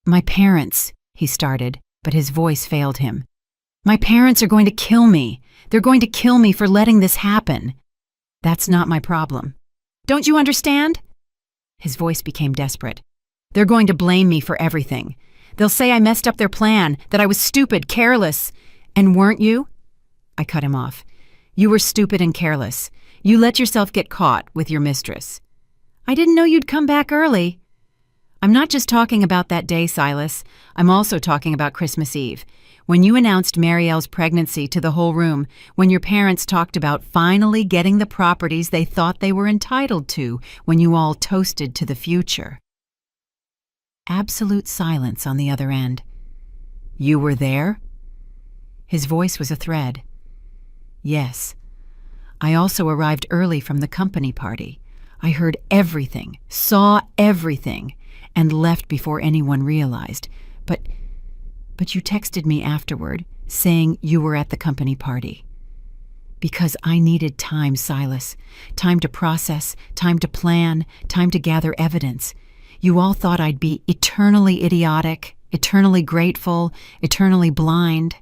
S1: "My parents," he started, but his voice failed him. My parents are going to kill me. They're going to kill me for letting this happen. That's not my problem. Don't you understand? His voice became desperate. They're going to blame me for everything. They'll say I messed up their plan, that I was stupid, careless. And weren't you? I cut him off. You were stupid and careless. You let yourself get caught with your mistress. I didn't know you'd come back early. I'm not just talking about that day, Silas. I'm also talking about Christmas Eve. When you announced Marielle's pregnancy to the whole room, when your parents talked about finally getting the properties they thought they were entitled to, when you all toasted to the future. Absolute silence on the other end. You were there? His voice was a thread. Yes. I also arrived early from the company party. I heard everything, saw everything, and left before anyone realized. But you texted me afterward, saying you were at the company party. Because I needed time, Silas. Time to process, time to plan, time to gather evidence. You all thought I'd be eternally idiotic, eternally grateful, eternally blind.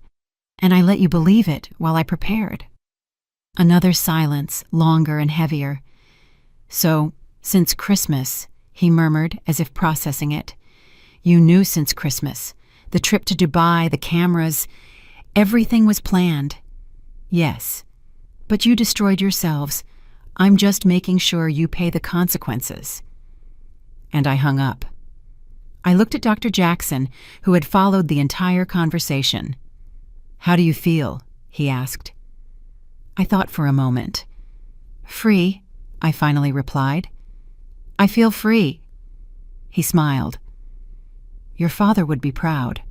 S1: And I let you believe it while I prepared. Another silence, longer and heavier. So, since Christmas, he murmured as if processing it. You knew since Christmas. The trip to Dubai, the cameras, everything was planned. Yes, but you destroyed yourselves. I'm just making sure you pay the consequences. And I hung up. I looked at Dr. Jackson, who had followed the entire conversation. How do you feel? He asked. I thought for a moment. Free, I finally replied. I feel free. He smiled. Your father would be proud.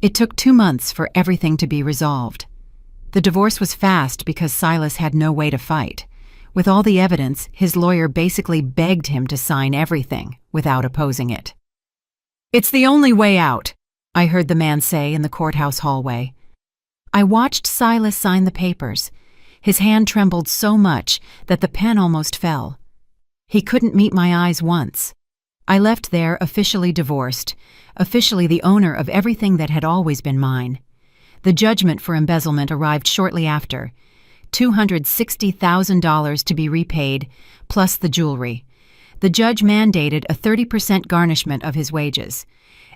S1: It took 2 months for everything to be resolved. The divorce was fast because Silas had no way to fight. With all the evidence, his lawyer basically begged him to sign everything without opposing it. It's the only way out, I heard the man say in the courthouse hallway. I watched Silas sign the papers. His hand trembled so much that the pen almost fell. He couldn't meet my eyes once. I left there officially divorced, officially the owner of everything that had always been mine. The judgment for embezzlement arrived shortly after. $260,000 to be repaid, plus the jewelry. The judge mandated a 30% garnishment of his wages.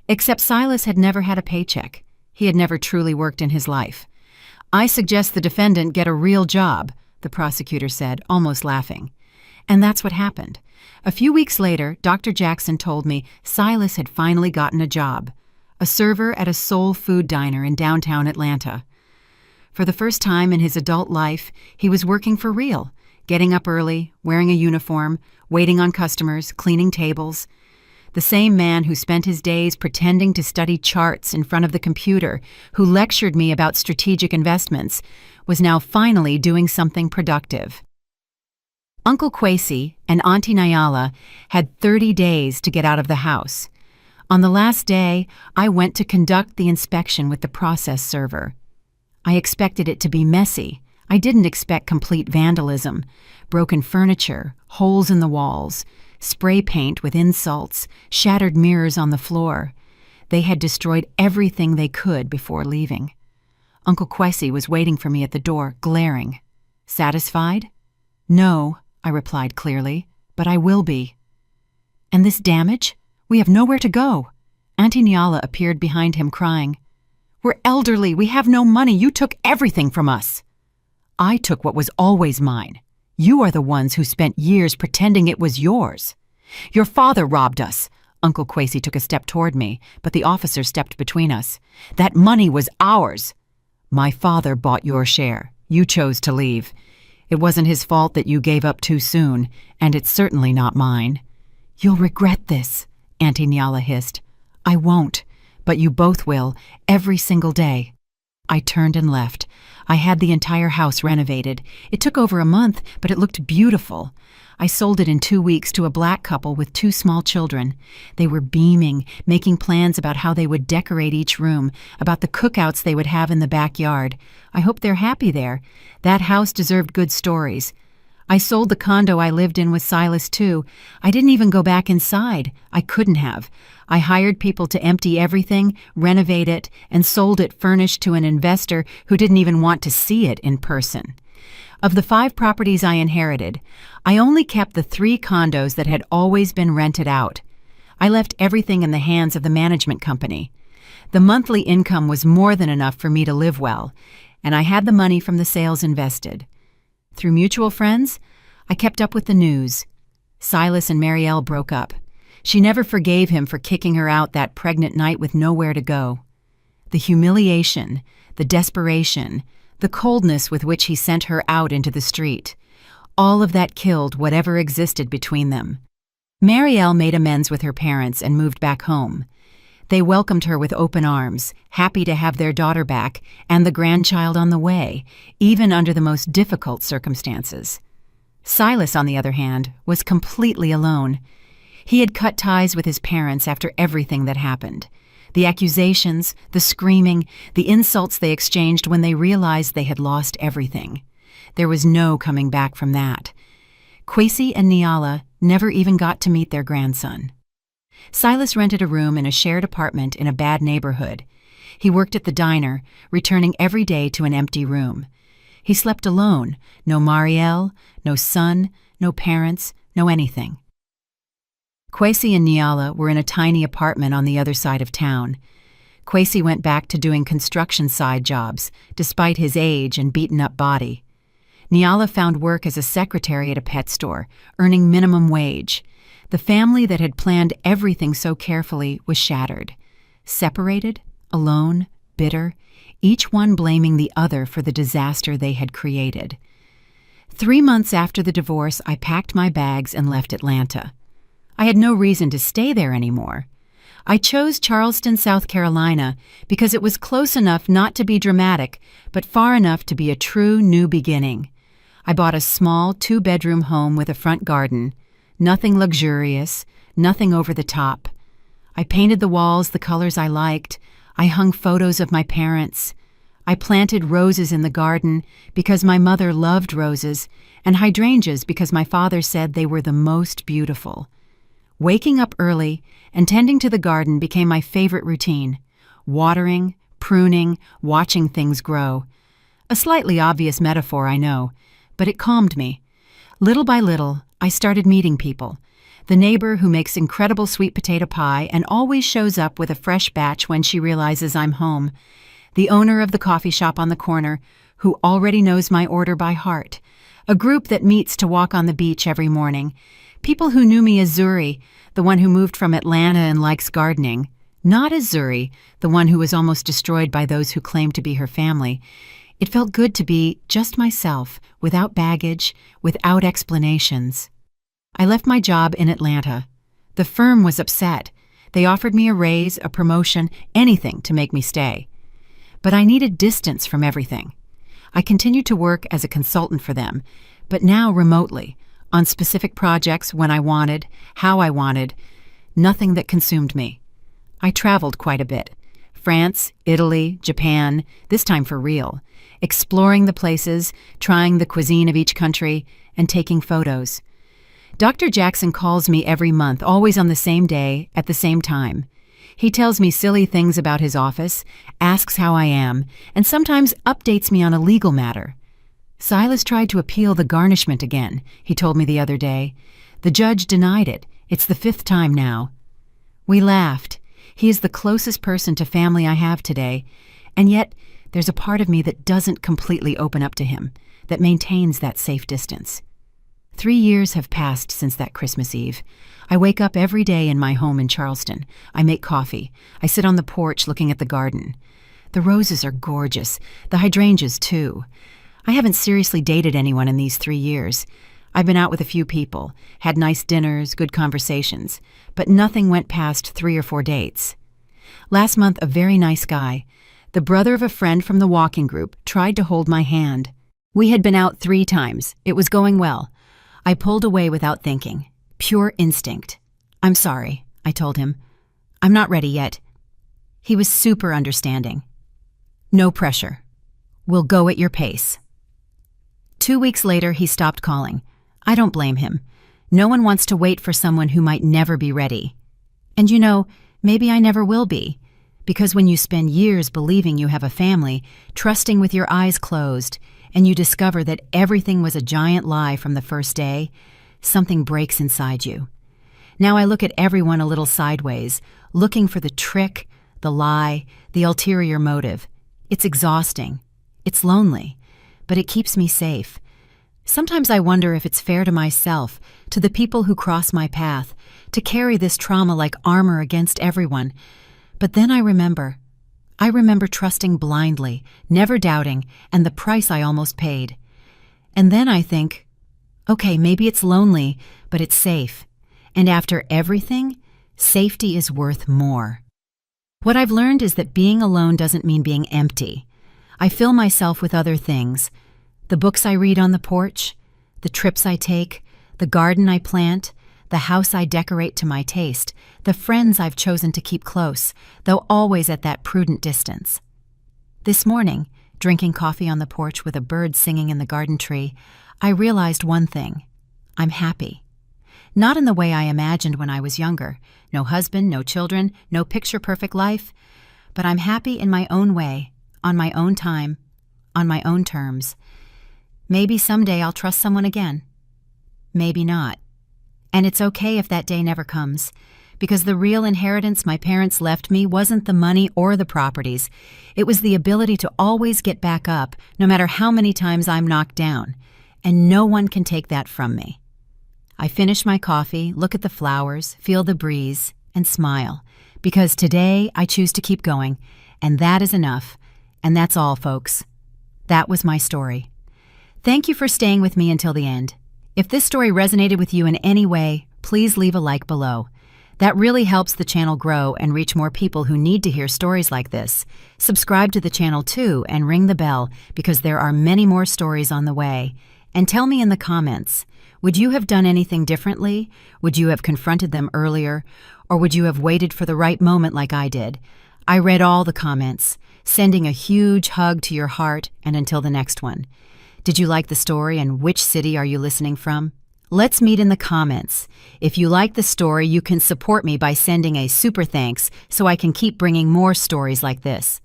S1: Except Silas had never had a paycheck. He had never truly worked in his life. I suggest the defendant get a real job, the prosecutor said, almost laughing. And that's what happened. A few weeks later, Dr. Jackson told me Silas had finally gotten a job, a server at a soul food diner in downtown Atlanta. For the first time in his adult life, he was working for real, getting up early, wearing a uniform, waiting on customers, cleaning tables. The same man who spent his days pretending to study charts in front of the computer, who lectured me about strategic investments, was now finally doing something productive. Uncle Kwesi and Auntie Nyala had 30 days to get out of the house. On the last day, I went to conduct the inspection with the process server. I expected it to be messy. I didn't expect complete vandalism, broken furniture, holes in the walls, spray paint with insults, shattered mirrors on the floor. They had destroyed everything they could before leaving. Uncle Kwesi was waiting for me at the door, glaring. Satisfied? No, I replied clearly, but I will be. And this damage? We have nowhere to go. Auntie Nyala appeared behind him crying. We're elderly, we have no money, you took everything from us. I took what was always mine. You are the ones who spent years pretending it was yours. Your father robbed us. Uncle Kwesi took a step toward me, but the officer stepped between us. That money was ours. My father bought your share. You chose to leave. It wasn't his fault that you gave up too soon, and it's certainly not mine. You'll regret this, Auntie Nyala hissed. I won't, but you both will, every single day. I turned and left. I had the entire house renovated. It took over a month, but it looked beautiful. I sold it in 2 weeks to a black couple with 2 small children. They were beaming, making plans about how they would decorate each room, about the cookouts they would have in the backyard. I hope they're happy there. That house deserved good stories. I sold the condo I lived in with Silas too. I didn't even go back inside. I couldn't have. I hired people to empty everything, renovate it, and sold it furnished to an investor who didn't even want to see it in person. Of the 5 properties I inherited, I only kept the 3 condos that had always been rented out. I left everything in the hands of the management company. The monthly income was more than enough for me to live well, and I had the money from the sales invested. Through mutual friends, I kept up with the news. Silas and Marielle broke up. She never forgave him for kicking her out that pregnant night with nowhere to go. The humiliation, the desperation, the coldness with which he sent her out into the street, all of that killed whatever existed between them. Marielle made amends with her parents and moved back home. They welcomed her with open arms, happy to have their daughter back and the grandchild on the way, even under the most difficult circumstances. Silas, on the other hand, was completely alone. He had cut ties with his parents after everything that happened. The accusations, the screaming, the insults they exchanged when they realized they had lost everything. There was no coming back from that. Kwesi and Niala never even got to meet their grandson. Silas rented a room in a shared apartment in a bad neighborhood. He worked at the diner, returning every day to an empty room. He slept alone, no Marielle, no son, no parents, no anything. Kwesi and Niala were in a tiny apartment on the other side of town. Kwesi went back to doing construction side jobs, despite his age and beaten-up body. Niala found work as a secretary at a pet store, earning minimum wage. The family that had planned everything so carefully was shattered. Separated, alone, bitter, each one blaming the other for the disaster they had created. 3 months after the divorce, I packed my bags and left Atlanta. I had no reason to stay there anymore. I chose Charleston, South Carolina, because it was close enough not to be dramatic, but far enough to be a true new beginning. I bought a small 2-bedroom home with a front garden. Nothing luxurious, nothing over the top. I painted the walls the colors I liked. I hung photos of my parents. I planted roses in the garden because my mother loved roses, and hydrangeas because my father said they were the most beautiful. Waking up early and tending to the garden became my favorite routine. Watering, pruning, watching things grow. A slightly obvious metaphor, I know, but it calmed me. Little by little, I started meeting people. The neighbor who makes incredible sweet potato pie and always shows up with a fresh batch when she realizes I'm home. The owner of the coffee shop on the corner who already knows my order by heart. A group that meets to walk on the beach every morning. People who knew me as Zuri, the one who moved from Atlanta and likes gardening. Not as Zuri, the one who was almost destroyed by those who claimed to be her family. It felt good to be just myself, without baggage, without explanations. I left my job in Atlanta. The firm was upset. They offered me a raise, a promotion, anything to make me stay. But I needed distance from everything. I continued to work as a consultant for them, but now remotely, on specific projects when I wanted, how I wanted, nothing that consumed me. I traveled quite a bit. France, Italy, Japan, this time for real, exploring the places, trying the cuisine of each country, and taking photos. Dr. Jackson calls me every month, always on the same day, at the same time. He tells me silly things about his office, asks how I am, and sometimes updates me on a legal matter. Silas tried to appeal the garnishment again, he told me the other day. The judge denied it. It's the 5th time now. We laughed. He is the closest person to family I have today, and yet there's a part of me that doesn't completely open up to him, that maintains that safe distance. 3 years have passed since that Christmas Eve. I wake up every day in my home in Charleston. I make coffee. I sit on the porch looking at the garden. The roses are gorgeous, the hydrangeas too. I haven't seriously dated anyone in these 3 years. I've been out with a few people, had nice dinners, good conversations, but nothing went past 3 or 4 dates. Last month, a very nice guy, the brother of a friend from the walking group, tried to hold my hand. We had been out 3 times. It was going well. I pulled away without thinking. Pure instinct. "I'm sorry," I told him. "I'm not ready yet." He was super understanding. "No pressure. We'll go at your pace." 2 weeks later, he stopped calling. I don't blame him. No one wants to wait for someone who might never be ready. And maybe I never will be. Because when you spend years believing you have a family, trusting with your eyes closed, and you discover that everything was a giant lie from the first day, something breaks inside you. Now I look at everyone a little sideways, looking for the trick, the lie, the ulterior motive. It's exhausting. It's lonely. But it keeps me safe. Sometimes I wonder if it's fair to myself, to the people who cross my path, to carry this trauma like armor against everyone. But then I remember trusting blindly, never doubting, and the price I almost paid. And then I think, okay, maybe it's lonely, but it's safe. And after everything, safety is worth more. What I've learned is that being alone doesn't mean being empty. I fill myself with other things. The books I read on the porch, the trips I take, the garden I plant, the house I decorate to my taste, the friends I've chosen to keep close, though always at that prudent distance. This morning, drinking coffee on the porch with a bird singing in the garden tree, I realized one thing. I'm happy. Not in the way I imagined when I was younger. No husband, no children, no picture-perfect life. But I'm happy in my own way, on my own time, on my own terms. Maybe someday I'll trust someone again. Maybe not. And it's okay if that day never comes, because the real inheritance my parents left me wasn't the money or the properties. It was the ability to always get back up, no matter how many times I'm knocked down. And no one can take that from me. I finish my coffee, look at the flowers, feel the breeze, and smile. Because today I choose to keep going, and that is enough. And that's all, folks. That was my story. Thank you for staying with me until the end. If this story resonated with you in any way, please leave a like below. That really helps the channel grow and reach more people who need to hear stories like this. Subscribe to the channel too and ring the bell because there are many more stories on the way. And tell me in the comments, would you have done anything differently? Would you have confronted them earlier? Or would you have waited for the right moment like I did? I read all the comments, sending a huge hug to your heart, and until the next one. Did you like the story, and which city are you listening from? Let's meet in the comments. If you like the story, you can support me by sending a super thanks so I can keep bringing more stories like this.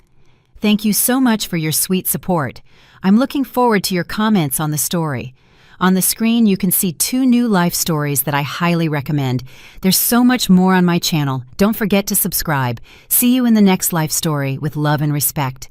S1: Thank you so much for your sweet support. I'm looking forward to your comments on the story. On the screen, you can see 2 new life stories that I highly recommend. There's so much more on my channel. Don't forget to subscribe. See you in the next life story with love and respect.